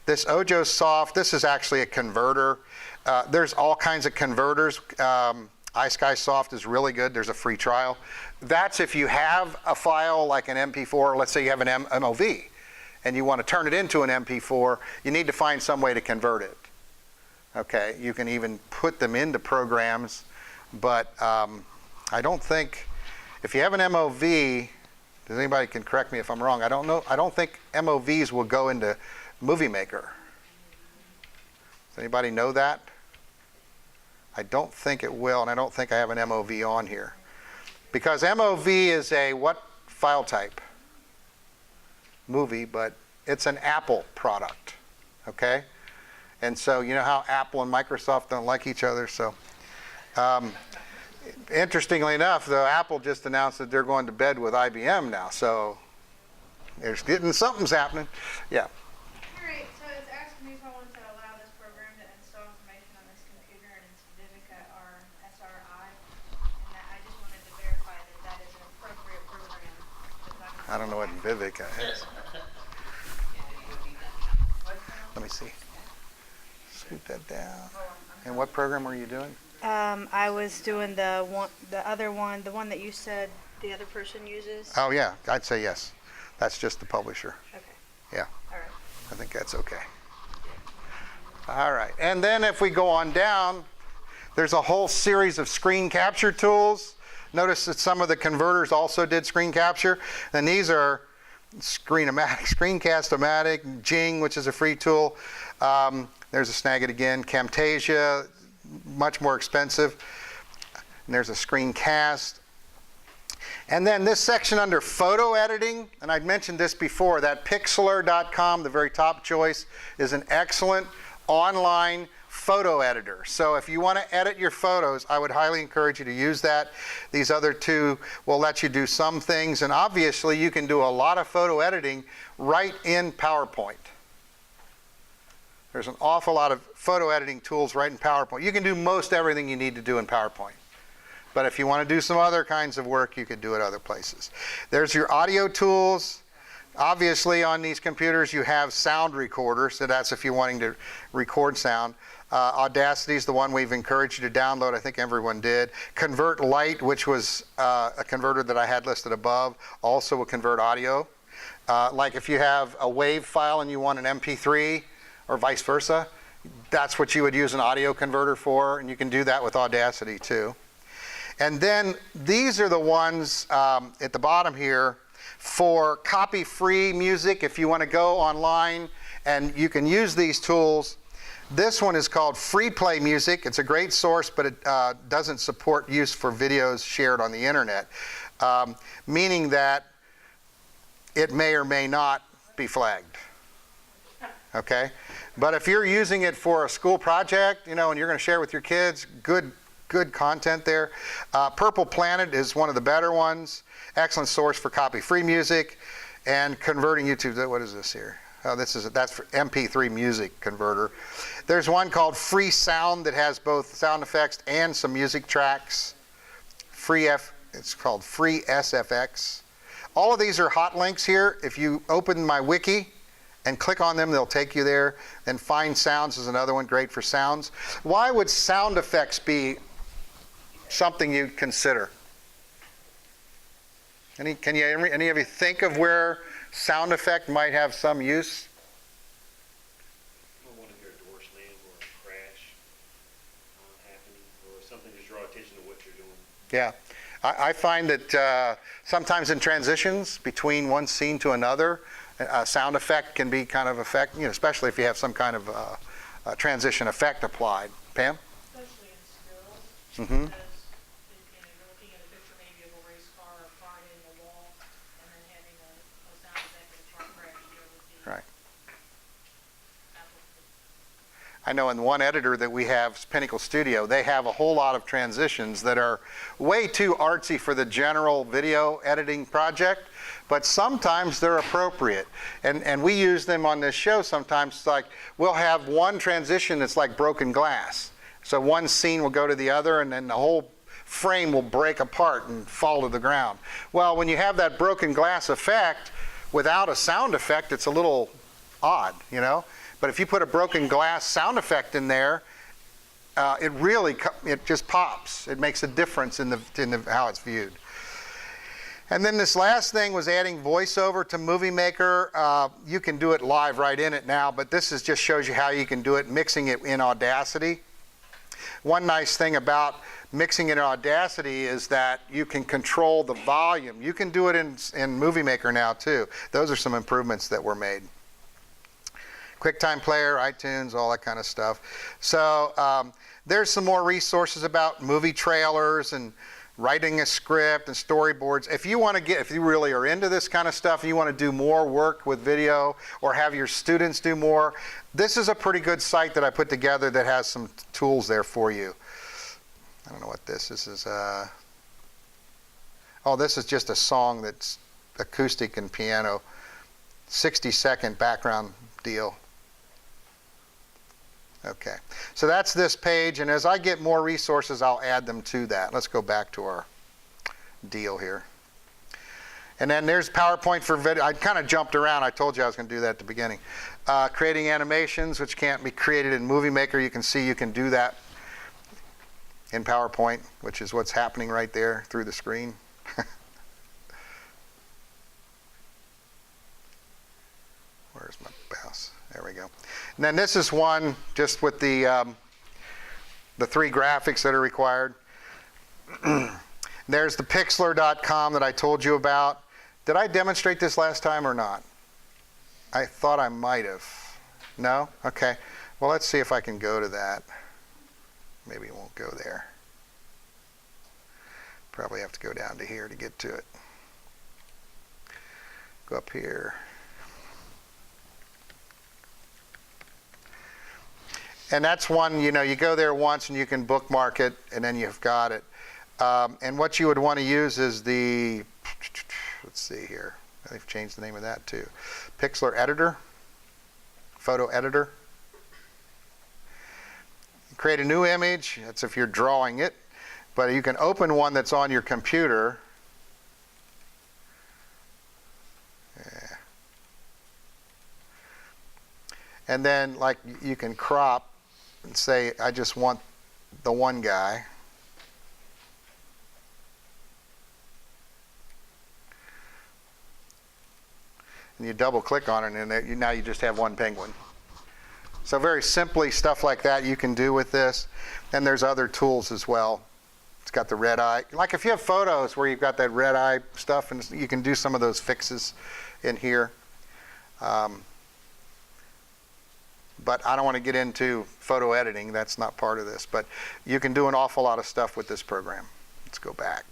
This Ojo Soft, this is actually a converter. There's all kinds of converters. iSky Soft is really good. There's a free trial. That's if you have a file like an MP4, let's say you have an MOV, and you want to turn it into an MP4, you need to find some way to convert it. Okay, you can even put them into programs, but I don't think, if you have an MOV, does anybody can correct me if I'm wrong, I don't know, I don't think MOVs will go into Movie Maker. Does anybody know that? I don't think it will, and I don't think I have an MOV on here. Because MOV is a what file type? Movie, but it's an Apple product, okay? And so you know how Apple and Microsoft don't like each other, so. Interestingly enough, though, Apple just announced that they're going to bed with IBM now, so there's something's happening. Yeah. Alright, so it's asking me if I want to allow this program to install information on this computer, and it's Vivica or SRI. And that I just wanted to verify that that is an appropriate program. I don't know what Vivica is. Let me see. Scoot that down. And what program were you doing? I was doing the other one, the one that you said the other person uses. Oh, yeah, I'd say yes. That's just the publisher. Okay. Yeah, All right. I think that's okay. All right, and then if we go on down, there's a whole series of screen capture tools. Notice that some of the converters also did screen capture, and these are Screencast-O-Matic, Jing, which is a free tool. There's a Snagit again, Camtasia, much more expensive. And there's a Screencast. And then this section under photo editing, and I'd mentioned this before, that pixlr.com, the very top choice, is an excellent online photo editor. So if you want to edit your photos, I would highly encourage you to use that. These other two will let you do some things, and obviously you can do a lot of photo editing right in PowerPoint. There's an awful lot of photo editing tools right in PowerPoint. You can do most everything you need to do in PowerPoint. But if you want to do some other kinds of work, you could do it other places. There's your audio tools. Obviously on these computers you have sound recorders, so that's if you're wanting to record sound. Audacity is the one we've encouraged you to download. I think everyone did. Convert Lite, which was a converter that I had listed above, also will convert audio. Like if you have a WAV file and you want an MP3 or vice versa, that's what you would use an audio converter for, and you can do that with Audacity too. And then these are the ones at the bottom here for copy-free music. If you want to go online and you can use these tools. This one is called Free Play Music. It's a great source, but it doesn't support use for videos shared on the internet, meaning that it may or may not be flagged. Okay? But if you're using it for a school project, you know, and you're going to share it with your kids, good content there. Purple Planet is one of the better ones. Excellent source for copy-free music and converting YouTube. What is this here? Oh, that's for MP3 music converter. There's one called Free Sound that has both sound effects and some music tracks. It's called Free SFX. All of these are hot links here. If you open my wiki and click on them, they'll take you there. And Find Sounds is another one, great for sounds. Why would sound effects be something you'd consider? Any of you think of where sound effect might have some use? You don't want to hear a door slam or a crash happening, or something to draw attention to what you're doing. Yeah. I find that sometimes in transitions between one scene to another, a sound effect can be kind of effect, especially if you have some kind of transition effect applied. Pam? Especially in stills, Mm-hmm. because you're looking at a picture maybe of a race car or a car hitting a wall, and then having a sound effect of a truck crash here would be Right. applicable. I know in one editor that we have, Pinnacle Studio, they have a whole lot of transitions that are way too artsy for the general video editing project, but sometimes they're appropriate. And we use them on this show sometimes. It's like we'll have one transition that's like broken glass. So one scene will go to the other, and then the whole frame will break apart and fall to the ground. Well, when you have that broken glass effect, without a sound effect, it's a little odd, But if you put a broken glass sound effect in there, it just pops. It makes a difference in how it's viewed. And then this last thing was adding voiceover to Movie Maker. You can do it live right in it now, but this just shows you how you can do it, mixing it in Audacity. One nice thing about mixing it in Audacity is that you can control the volume. You can do it in Movie Maker now too. Those are some improvements that were made. QuickTime Player, iTunes, all that kind of stuff. So there's some more resources about movie trailers and writing a script and storyboards. If you really are into this kind of stuff, and you want to do more work with video or have your students do more, this is a pretty good site that I put together that has some tools there for you. I don't know what this is. This is just a song that's acoustic and piano, 60-second background deal. Okay, so that's this page, and as I get more resources, I'll add them to that. Let's go back to our deal here. And then there's PowerPoint for video. I kind of jumped around. I told you I was going to do that at the beginning. Creating animations, which can't be created in Movie Maker. You can see you can do that in PowerPoint, which is what's happening right there through the screen. Where's my mouse? There we go. And then this is one just with the 3 graphics that are required. There's the pixlr.com that I told you about. Did I demonstrate this last time or not? I thought I might have. No? Okay. Well, let's see if I can go to that. Maybe it won't go there. Probably have to go down to here to get to it. Go up here. And that's one, you go there once and you can bookmark it, and then you've got it. And what you would want to use is let's see here. They've changed the name of that too. Pixlr Editor, Photo Editor. Create a new image. That's if you're drawing it. But you can open one that's on your computer. Yeah. And then, you can crop and say, I just want the one guy. And you double click on it, and now you just have one penguin. So very simply, stuff like that you can do with this. And there's other tools as well. It's got the red eye. Like if you have photos where you've got that red eye stuff, and you can do some of those fixes in here. But I don't want to get into photo editing. That's not part of this. But you can do an awful lot of stuff with this program. Let's go back.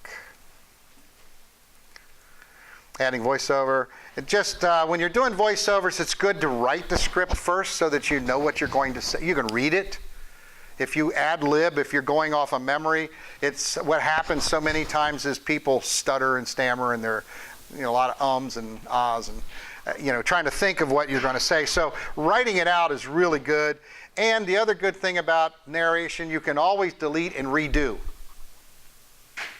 Adding voiceover. It just, when you're doing voiceovers, it's good to write the script first so that you know what you're going to say. You can read it. If you ad lib, if you're going off of memory, it's what happens so many times is people stutter and stammer, and there are a lot of ums and ahs and trying to think of what you're going to say. So writing it out is really good. And the other good thing about narration, you can always delete and redo.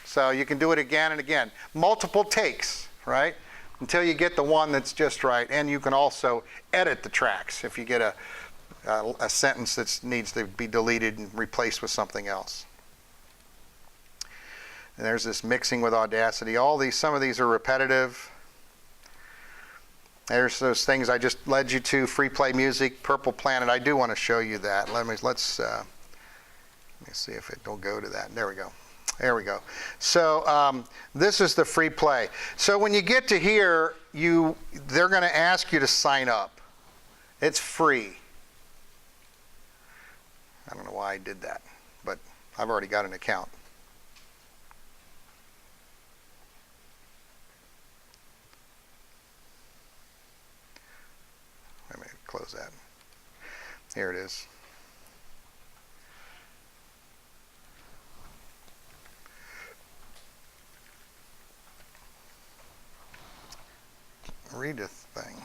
So you can do it again and again. Multiple takes, right? until you get the one that's just right. And you can also edit the tracks if you get a sentence that needs to be deleted and replaced with something else. And there's this mixing with Audacity. Some of these are repetitive. There's those things I just led you to, free play music, Purple Planet. I do want to show you that. Let's see if it will go to that. There we go. There we go. So this is the free play. So when you get to here, they're going to ask you to sign up. It's free. I don't know why I did that, but I've already got an account. Let me close that. Here it is. Read the thing.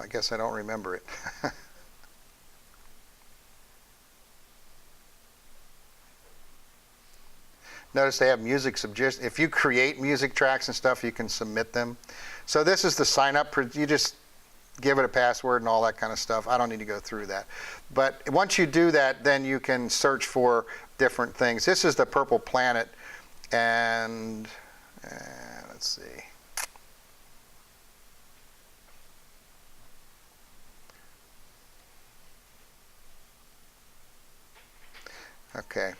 I guess I don't remember it. Notice they have music suggestions. If you create music tracks and stuff, you can submit them. So this is the sign up. You just give it a password and all that kind of stuff. I don't need to go through that. But once you do that, then you can search for different things. This is the Purple Planet. And let's see. Okay.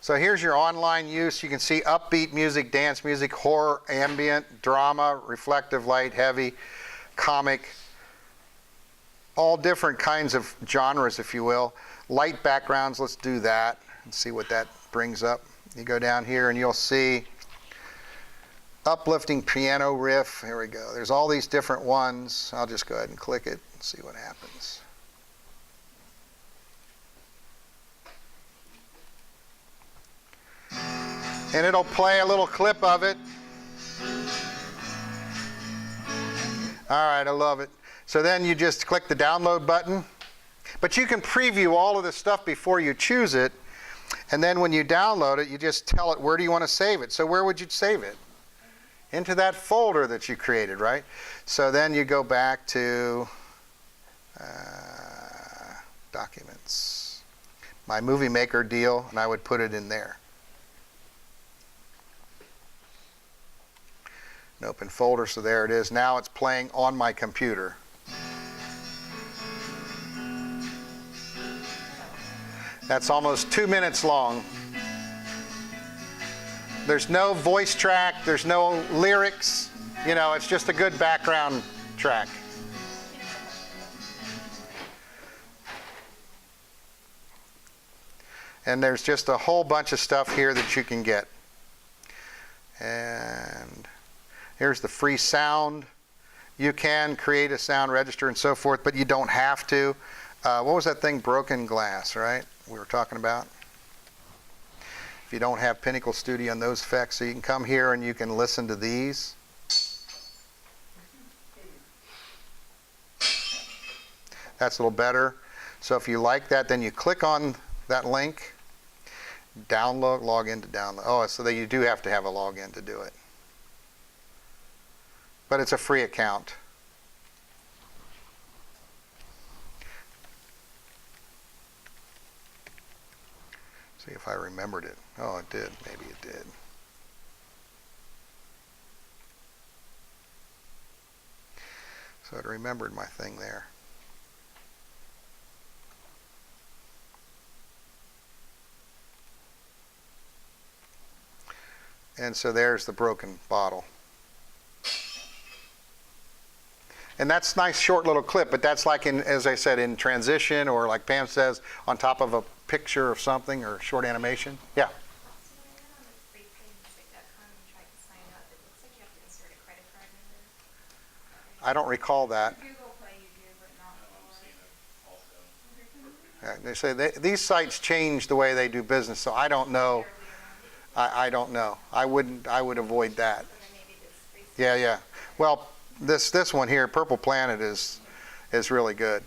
So here's your online use. You can see upbeat music, dance music, horror, ambient, drama, reflective light, heavy, comic, all different kinds of genres, if you will. Light backgrounds, let's do that and see what that brings up. You go down here and you'll see uplifting piano riff. Here we go. There's all these different ones. I'll just go ahead and click it and see what happens. And it'll play a little clip of it. All right, I love it. So then you just click the download button. But you can preview all of this stuff before you choose it. And then when you download it, you just tell it where do you want to save it. So where would you save it? Into that folder that you created, right? So then you go back to Documents, my Movie Maker deal, and I would put it in there. An open folder, so there it is. Now it's playing on my computer. That's almost 2 minutes long. There's no voice track, there's no lyrics, it's just a good background track. And there's just a whole bunch of stuff here that you can get. And here's the free sound. You can create a sound register and so forth, but you don't have to. What was that thing? Broken Glass, right? We were talking about. If you don't have Pinnacle Studio and those effects, so you can come here and you can listen to these. That's a little better. So if you like that, then you click on that link, download, log in to download. Oh, so that you do have to have a login to do it. But it's a free account. See if I remembered it. Oh, it did. Maybe it did. So it remembered my thing there. And so there's the broken bottle. And that's a nice short little clip, but that's like as I said, in transition, or like Pam says, on top of a picture of something or short animation. Yeah. So when I went on the freeplaymusic.com and tried to sign up, it looks like you have to insert a credit card number. I don't recall that. Google Play you do, but not for. They say these sites change the way they do business, so I don't know. I don't know. I would avoid that. Okay, maybe this free. Yeah, yeah. Well, this one here, Purple Planet, is really good.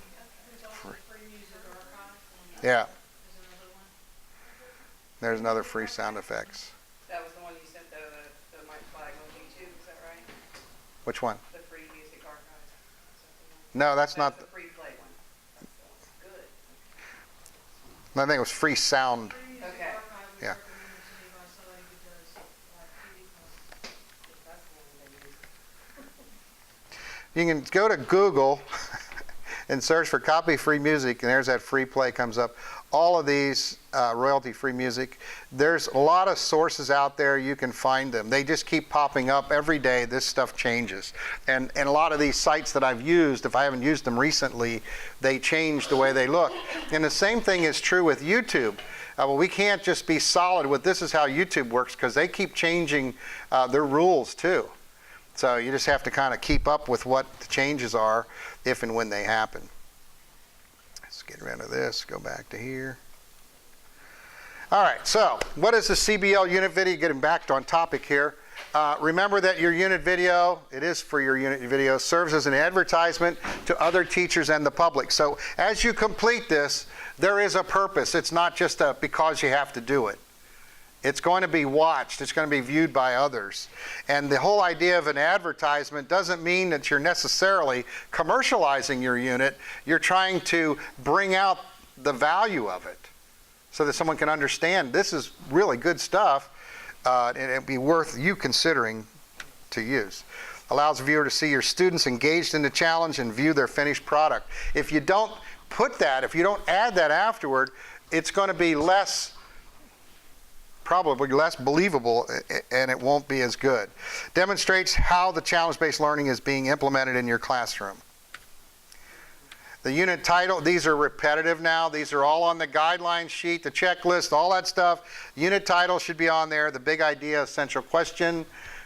There's also free music archive. Yeah. Is there another one? There's another free sound effects. That was the one you sent the mic flag on YouTube, is that right? Which one? The free music archive. Is that the one? No, that's not. The free play one. That's the one. Good. I think it was free sound. Free music Okay. archive was Yeah. recommended to me by somebody who does like TV clubs. That's the one they use. You can go to Google and search for copy free music, and there's that free play comes up. All of these royalty-free music. There's a lot of sources out there. You can find them. They just keep popping up every day. This stuff changes. And a lot of these sites that I've used, if I haven't used them recently, they change the way they look. And the same thing is true with YouTube. Well, we can't just be solid with this is how YouTube works, because they keep changing their rules too. So you just have to kind of keep up with what the changes are if and when they happen. Let's get rid of this, go back to here. All right, so what is the CBL unit video? Getting back on topic here. Remember that your unit video, it is for your unit video, serves as an advertisement to other teachers and the public. So as you complete this, there is a purpose. It's not just because you have to do it. It's going to be watched. It's going to be viewed by others. And the whole idea of an advertisement doesn't mean that you're necessarily commercializing your unit. You're trying to bring out the value of it so that someone can understand this is really good stuff and it'd be worth you considering to use. Allows the viewer to see your students engaged in the challenge and view their finished product. If you don't put that, if you don't add that afterward, it's going to be probably less believable, and it won't be as good. Demonstrates how the challenge-based learning is being implemented in your classroom. The unit title, these are repetitive now. These are all on the guideline sheet, the checklist, all that stuff. Unit title should be on there. The big idea, essential question,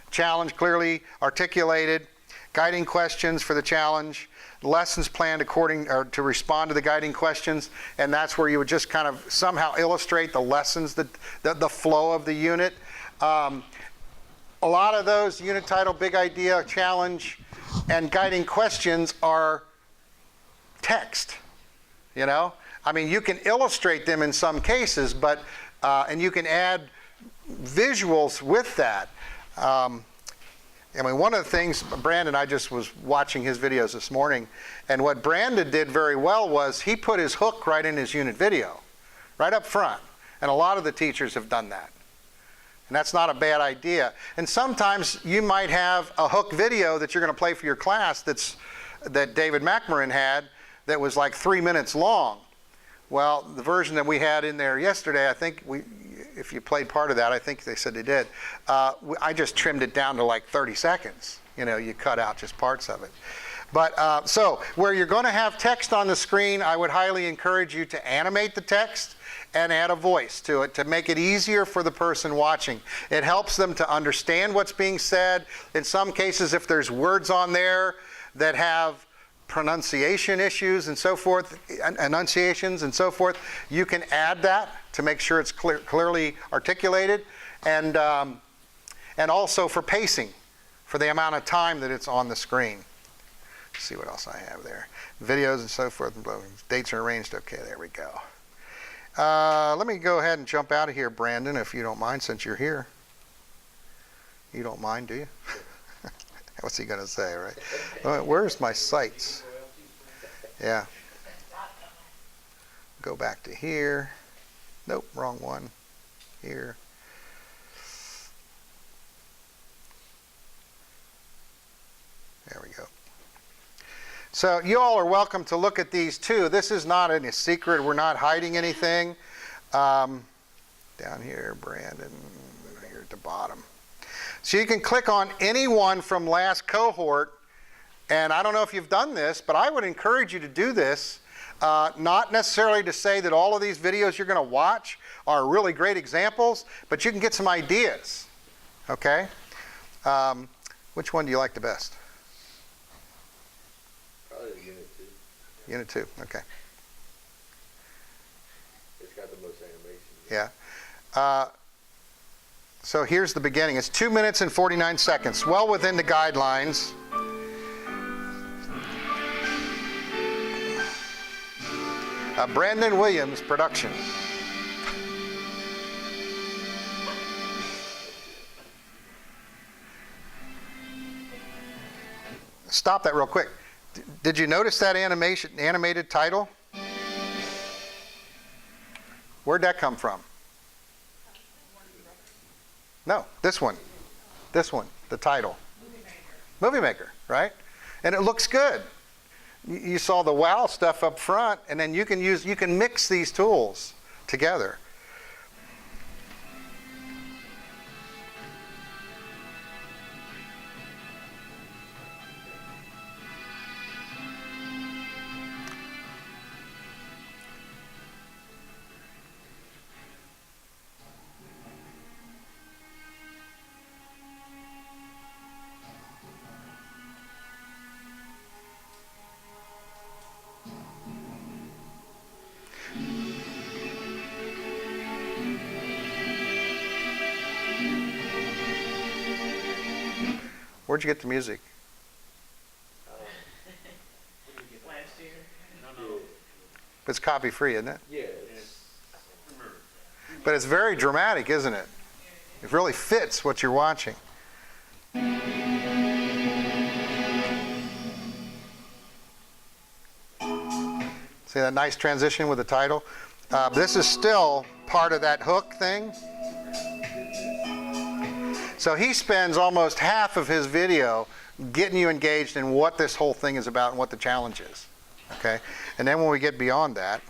challenge clearly articulated, guiding questions for the challenge, lessons planned to respond to the guiding questions, and that's where you would just kind of somehow illustrate the lessons, the flow of the unit. A lot of those unit title, big idea, challenge, and guiding questions are text, you know? I mean, you can illustrate them in some cases, but, and you can add visuals with that. I mean, one of the things, Brandon, I just was watching his videos this morning, and what Brandon did very well was he put his hook right in his unit video, right up front. And a lot of the teachers have done that. And that's not a bad idea. And sometimes you might have a hook video that you're going to play for your class that David McMurrin had that was like 3 minutes long. Well, the version that we had in there yesterday, I think if you played part of that, I think they said they did. I just trimmed it down to like 30 seconds. You know, you cut out just parts of it. But so where you're going to have text on the screen, I would highly encourage you to animate the text and add a voice to it to make it easier for the person watching. It helps them to understand what's being said. In some cases, if there's words on there that have pronunciation issues and so forth, enunciations and so forth, you can add that to make sure it's clearly articulated, and also for pacing, for the amount of time that it's on the screen. Let's see what else I have there. Videos and so forth. Dates are arranged. Okay, there we go. Let me go ahead and jump out of here, Brandon, if you don't mind, since you're here. You don't mind, do you? What's he going to say, right? Where's my sites? Yeah. Go back to here. Nope, wrong one. Here. There we go. So you all are welcome to look at these too. This is not any secret. We're not hiding anything. Down here, Brandon, here at the bottom. So you can click on any one from last cohort, and I don't know if you've done this, but I would encourage you to do this. Not necessarily to say that all of these videos you're going to watch are really great examples, but you can get some ideas. Okay? Which one do you like the best? Probably Unit 2. Unit 2, okay. It's got the most animation. Yeah. So here's the beginning. It's 2 minutes and 49 seconds, well within the guidelines. A Brandon Williams production. Stop that real quick. Did you notice that animated title? Where'd that come from? No, this one. This one, the title. Movie Maker, right? And it looks good. You saw the wow stuff up front, and then you can mix these tools together. Where'd you get the music? Last year. It's copy free, isn't it? Yeah. But it's very dramatic, isn't it? It really fits what you're watching. See that nice transition with the title? This is still part of that hook thing. So he spends almost half of his video getting you engaged in what this whole thing is about and what the challenge is. Okay? And then when we get beyond that,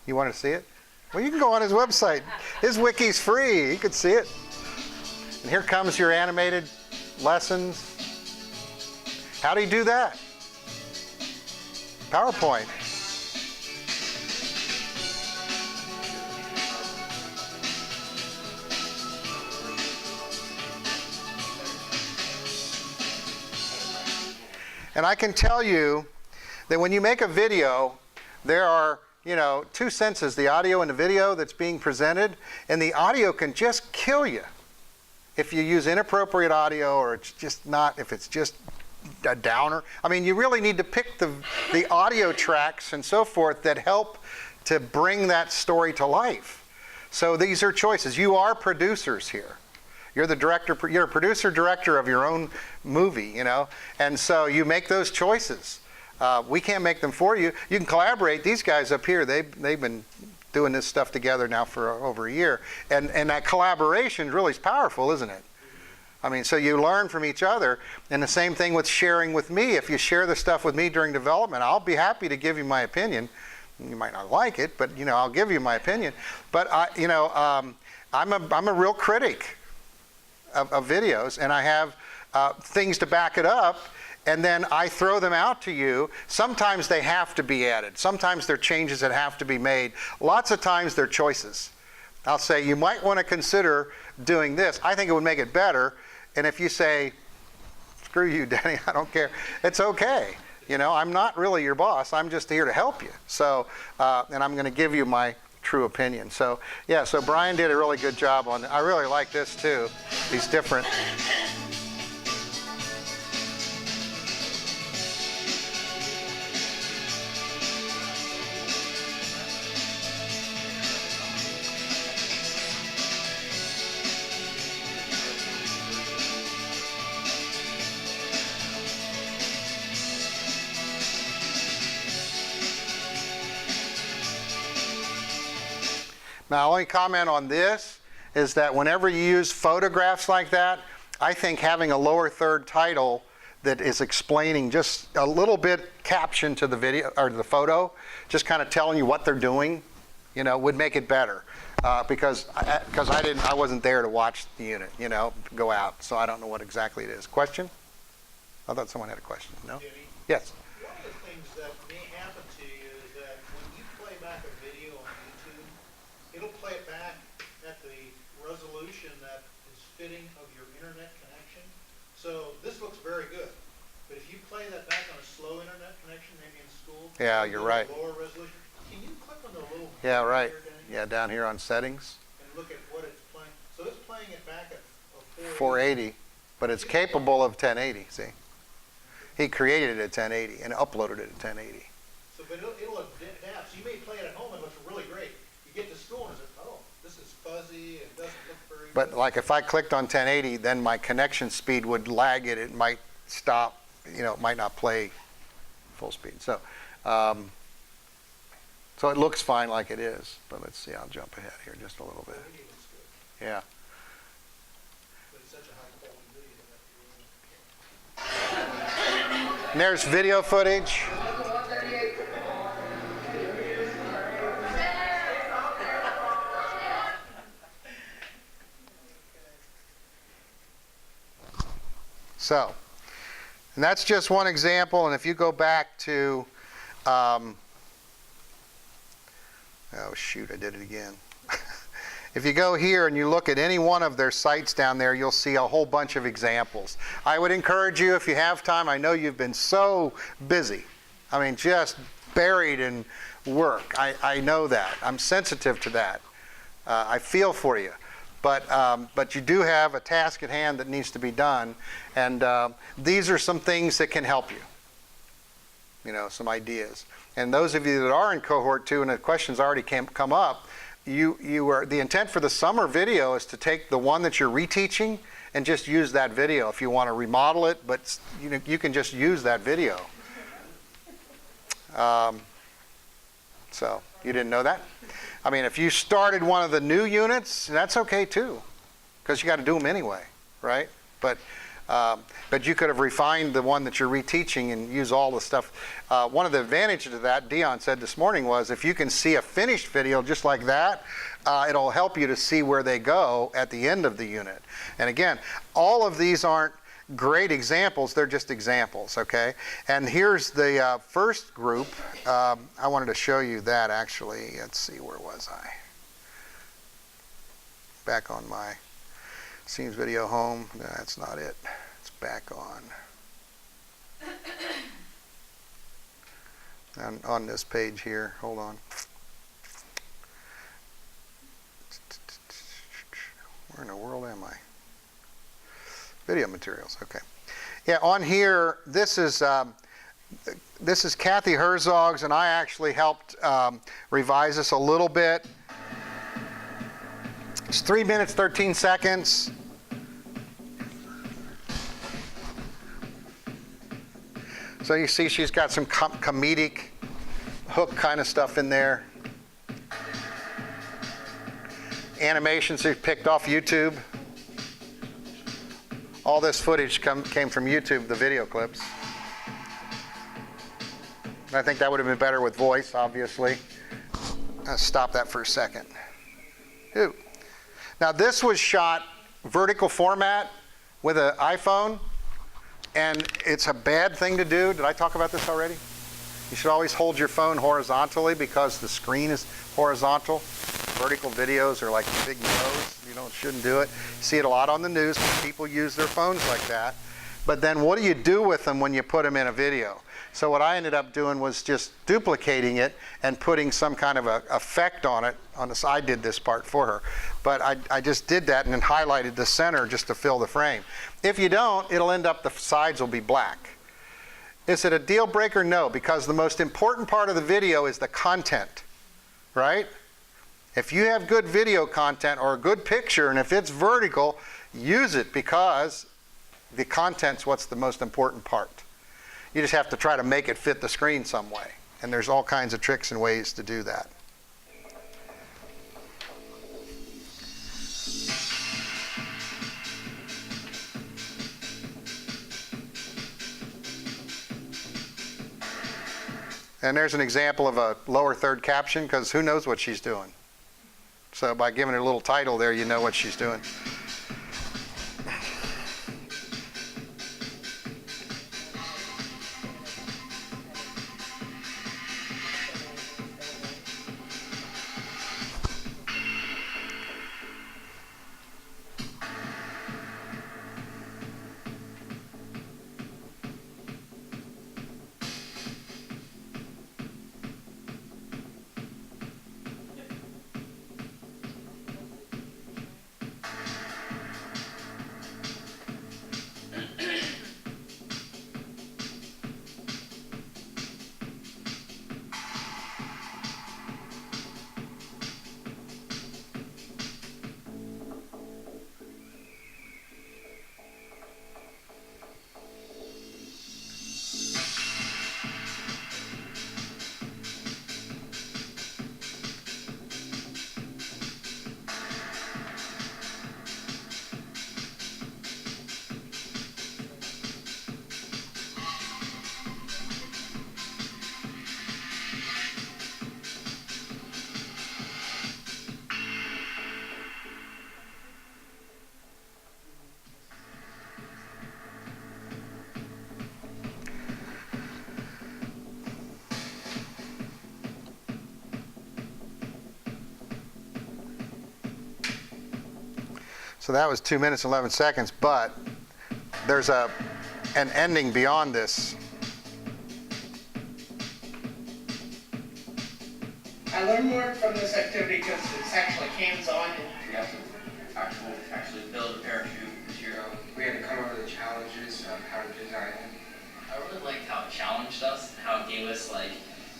you want to see it? Well, you can go on his website. His wiki's free. You could see it. And here comes your animated lessons. How do you do that? PowerPoint. And I can tell you that when you make a video, there are, two senses, the audio and the video that's being presented, and the audio can just kill you if you use inappropriate audio, or it's just not, if it's just a downer. I mean, you really need to pick the audio tracks and so forth that help to bring that story to life. So these are choices. You are producers here. You're the director, you're a producer director of your own movie, and so you make those choices. We can't make them for you. You can collaborate. These guys up here, they've been doing this stuff together now for over a year, and that collaboration really is powerful, isn't it? I mean, so you learn from each other, and the same thing with sharing with me. If you share the stuff with me during development, I'll be happy to give you my opinion. You might not like it, but I'll give you my opinion. But I'm a real critic of videos, and I have things to back it up, and then I throw them out to you. Sometimes they have to be added. Sometimes they're changes that have to be made. Lots of times they're choices. I'll say, you might want to consider doing this. I think it would make it better. And if you say, screw you, Danny, I don't care, it's okay. I'm not really your boss. I'm just here to help you. So, and I'm going to give you my true opinion. So, yeah, so Brian did a really good job on it. I really like this too. These different. Now, only comment on this is that whenever you use photographs like that, I think having a lower third title that is explaining just a little bit caption to the video or the photo, just kind of telling you what they're doing, would make it better. Because I wasn't there to watch the unit, go out, so I don't know what exactly it is. Question? I thought someone had a question. No? Denny, Yes. one of the things that may happen to you is that when you play back a video on YouTube, it'll play it back at the resolution that is fitting of your internet connection. So this looks very good. But if you play that back on a slow internet connection, maybe in school, Yeah, you're right. lower resolution, can you click on the little Yeah, right. here, Danny, Yeah, down here on settings. and look at what it's playing? So it's playing it back at 480, but it's capable of 1080, see? He created it at 1080 and uploaded it at 1080. So, but it'll adapt. So you may play it at home and it looks really great. You get to school and it's like, oh, this is fuzzy and doesn't look very But good. like if I clicked on 1080, then my connection speed would lag it. It might stop, you know, it might not play full speed. So, so it looks fine like it is. But let's see, I'll jump ahead here just a little bit. The video looks good, Yeah. but it's such a high quality video that And there's video footage. So, and that's just one example. And if you go back to, oh shoot, I did it again. If you go here and you look at any one of their sites down there, you'll see a whole bunch of examples. I would encourage you, if you have time, I know you've been so busy. I mean, just buried in work. I know that. I'm sensitive to that. I feel for you. But you do have a task at hand that needs to be done. And these are some things that can help you. You know, some ideas. And those of you that are in cohort 2 and the questions already come up, the intent for the summer video is to take the one that you're reteaching and just use that video if you want to remodel it, but you can just use that video. So you didn't know that? I mean, if you started one of the new units, that's okay too, because you got to do them anyway, right? But you could have refined the one that you're reteaching and use all the stuff. One of the advantages of that, Dion said this morning, was if you can see a finished video just like that, it'll help you to see where they go at the end of the unit. And again, all of these aren't great examples, they're just examples, okay? And here's the first group. I wanted to show you that actually. Let's see, where was I? Back on my CEEMS video home. No, that's not it. It's back on this page here. Hold on. Where in the world am I? Video materials. Okay. Yeah, on here, this is Kathy Herzog's, and I actually helped revise this a little bit. It's 3 minutes, 13 seconds. So you see she's got some comedic hook kind of stuff in there. Animations she picked off YouTube. All this footage came from YouTube, the video clips. I think that would have been better with voice, obviously. Let's stop that for a second. Ooh. Now this was shot vertical format with an iPhone, and it's a bad thing to do. Did I talk about this already? You should always hold your phone horizontally because the screen is horizontal. Vertical videos are like a big nose. You shouldn't do it. You see it a lot on the news. People use their phones like that. But then what do you do with them when you put them in a video? So what I ended up doing was just duplicating it and putting some kind of a effect on it. I did this part for her. But I just did that and then highlighted the center just to fill the frame. If you don't, it'll end up the sides will be black. Is it a deal breaker? No, because the most important part of the video is the content, right? If you have good video content or a good picture, and if it's vertical, use it because the content's what's the most important part. You just have to try to make it fit the screen some way. And there's all kinds of tricks and ways to do that. And there's an example of a lower third caption, because who knows what she's doing. So by giving her a little title there, you know what she's doing. So that was 2 minutes and 11 seconds, but there's an ending beyond this. I learned more from this activity because it's actually hands-on and You have to actually build a parachute material. we had to come up with the challenges of how to design it. I really liked how it challenged us and how it gave us like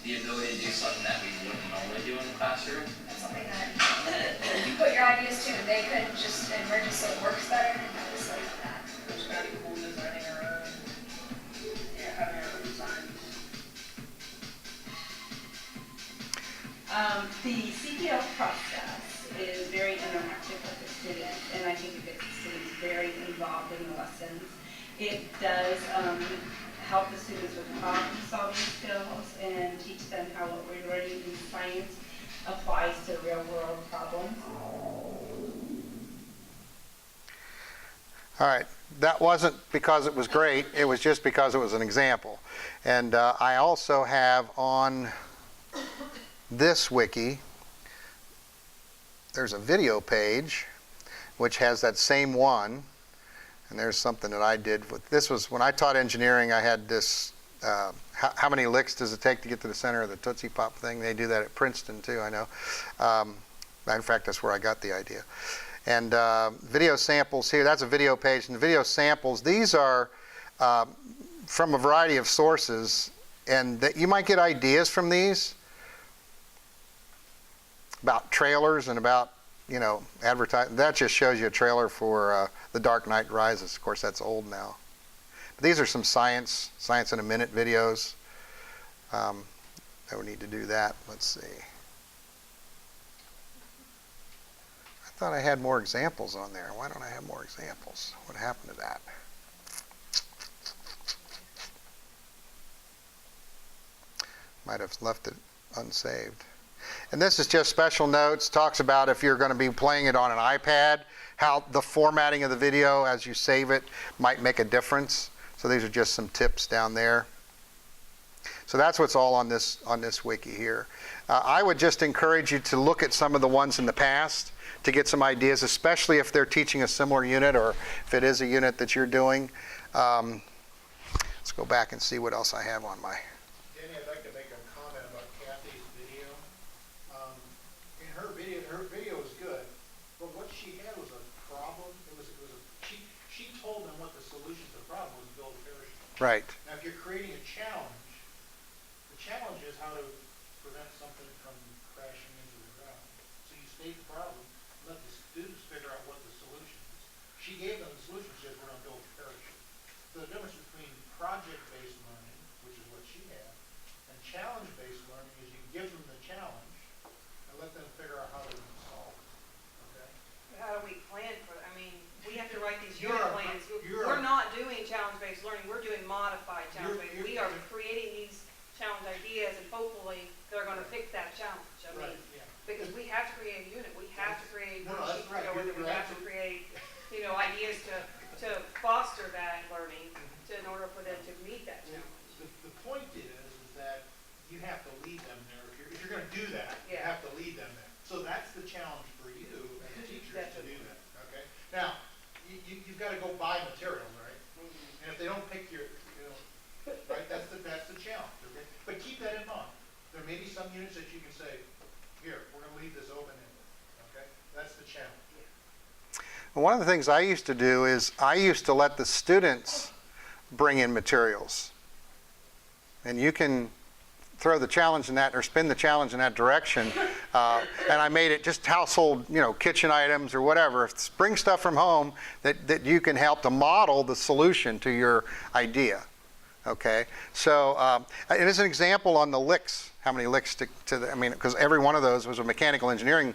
the ability to do something that we wouldn't normally do in the classroom. That's something that you put your ideas to, they could just merge it so it works better, and I just like that. It was kind of cool designing our own, having our own designs. The CPL process is very interactive with the students, and I think it gets the students very involved in the lessons. It does help the students with problem-solving skills and teach them how what we're learning in science applies to real-world problems. All right, that wasn't because it was great, it was just because it was an example. And I also have on this wiki, there's a video page which has that same one, and there's something that I did with this. Was when I taught engineering, I had this how many licks does it take to get to the center of the Tootsie Pop thing. They do that at Princeton too, I know. In fact, that's where I got the idea. And video samples here, that's a video page, and the video samples, these are from a variety of sources, and that you might get ideas from these about trailers and about, you know, advertising. That just shows you a trailer for The Dark Knight Rises. Of course, that's old now. But these are some science in a minute videos. I would need to do that. Let's see. I thought I had more examples on there. Why don't I have more examples? What happened to that? Might have left it unsaved. And this is just special notes, talks about if you're going to be playing it on an iPad, how the formatting of the video as you save it might make a difference. So these are just some tips down there. So that's what's all on this wiki here. I would just encourage you to look at some of the ones in the past to get some ideas, especially if they're teaching a similar unit or if it is a unit that you're doing. Let's go back and see what else I have on my... Danny, I'd like to make a comment about Kathy's video. Her video was good, but what she had was a problem. She told them what the solution to the problem was, to build a parachute. Right. Now, if you're creating a challenge, the challenge is how to prevent something from crashing into the ground. So you state the problem, let the students figure out what the solution is. She gave them the solution. She said, we're going to build a parachute. So the difference between project-based learning, which is what she had, and challenge-based learning is you give them the challenge and let them figure out how they're going to solve it. Okay? How do we plan for that? I mean, we have to write these You're unit a- plans. you're We're a- not doing challenge-based learning, we're doing modified challenge-based. We are creating these challenge ideas, and hopefully they're gonna fix that challenge. I Right, mean, yeah. because we have to create a unit, we have to create No, that's worksheets right. to go with it, we You're have to create, you know, ideas to foster that learning in order for them to meet that Well, challenge. the point is that you have to lead them there. If you're going to do that, you Yeah. have to lead them there. So that's the challenge for you as a teacher to do that. Okay. Now, you've got to go buy materials, right? And if they don't pick your, right, that's the challenge. Okay. But keep that in mind. There may be some units that you can say, here, we're going to leave this open-ended. Okay. That's the challenge. One of the things I used to do is I used to let the students bring in materials. And you can throw the challenge in that or spin the challenge in that direction. And I made it just household, kitchen items or whatever. Bring stuff from home that you can help to model the solution to your idea. Okay, so and as an example on the licks, how many licks because every one of those was a mechanical engineering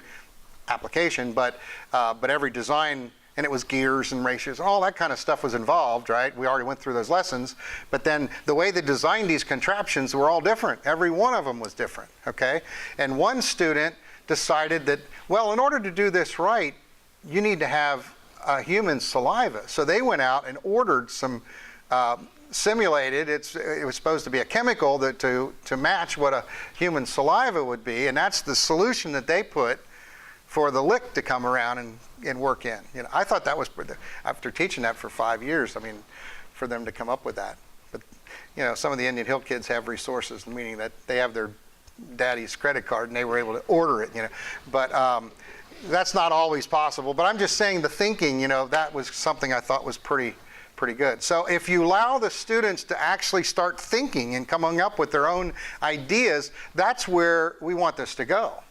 application, but every design, and it was gears and ratios, all that kind of stuff was involved, right? We already went through those lessons, but then the way they designed these contraptions were all different. Every one of them was different, okay? And one student decided that, well, in order to do this right, you need to have human saliva. So they went out and ordered some simulated, it was supposed to be a chemical that to match what a human saliva would be, and that's the solution that they put for the lick to come around and work in. You know, I thought that was, after teaching that for 5 years, I mean, for them to come up with that. But, you know, some of the Indian Hill kids have resources, meaning that they have their daddy's credit card and they were able to order it, you know. But that's not always possible. But I'm just saying the thinking, you know, that was something I thought was pretty good. So if you allow the students to actually start thinking and coming up with their own ideas, that's where we want this to go.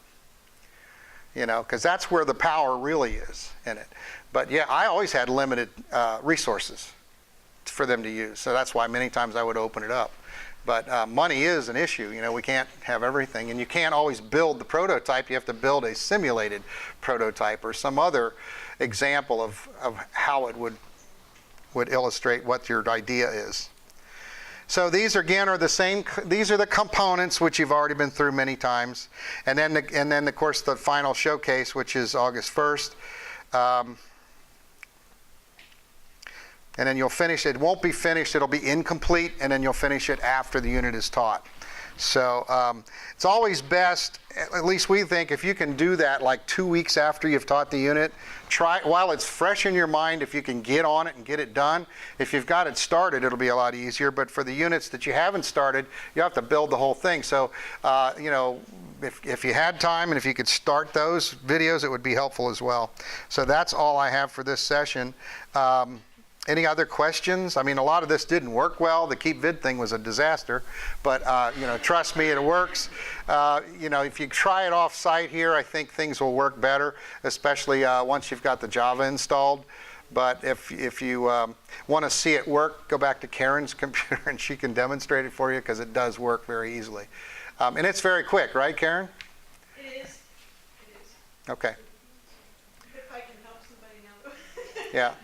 You know, because that's where the power really is in it. But yeah, I always had limited resources for them to use. So that's why many times I would open it up. But money is an issue. You know, we can't have everything. And you can't always build the prototype. You have to build a simulated prototype or some other example of how it would illustrate what your idea is. So these again are the same. These are the components which you've already been through many times, and then of course the final showcase, which is August 1st, and then you'll finish. It won't be finished. It'll be incomplete, and then you'll finish it after the unit is taught. So it's always best, at least we think, if you can do that like 2 weeks after you've taught the unit. Try while it's fresh in your mind, if you can get on it and get it done. If you've got it started, it'll be a lot easier. But for the units that you haven't started, you have to build the whole thing. So, you know, if you had time and if you could start those videos, it would be helpful as well. So that's all I have for this session. Any other questions? I mean, a lot of this didn't work well. The Keep Vid thing was a disaster, but you know, trust me, it works. You know, if you try it off-site here, I think things will work better, especially once you've got the Java installed. But if you want to see it work, go back to Karen's computer and she can demonstrate it for you, because it does work very easily. And it's very quick, right, Karen? It is. It is. Okay. If I can help somebody now. Yeah.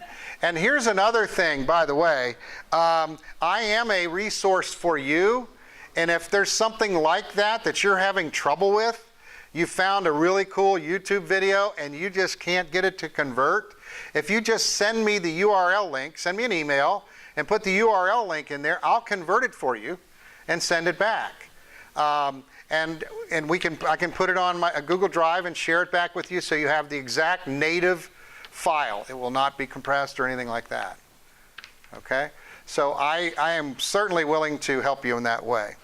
And here's another thing, by the way. I am a resource for you. And if there's something like that you're having trouble with, you found a really cool YouTube video and you just can't get it to convert, if you just send me the URL link, send me an email and put the URL link in there, I'll convert it for you and send it back. And I can put it on my Google Drive and share it back with you, so you have the exact native file. It will not be compressed or anything like that. Okay? So I am certainly willing to help you in that way.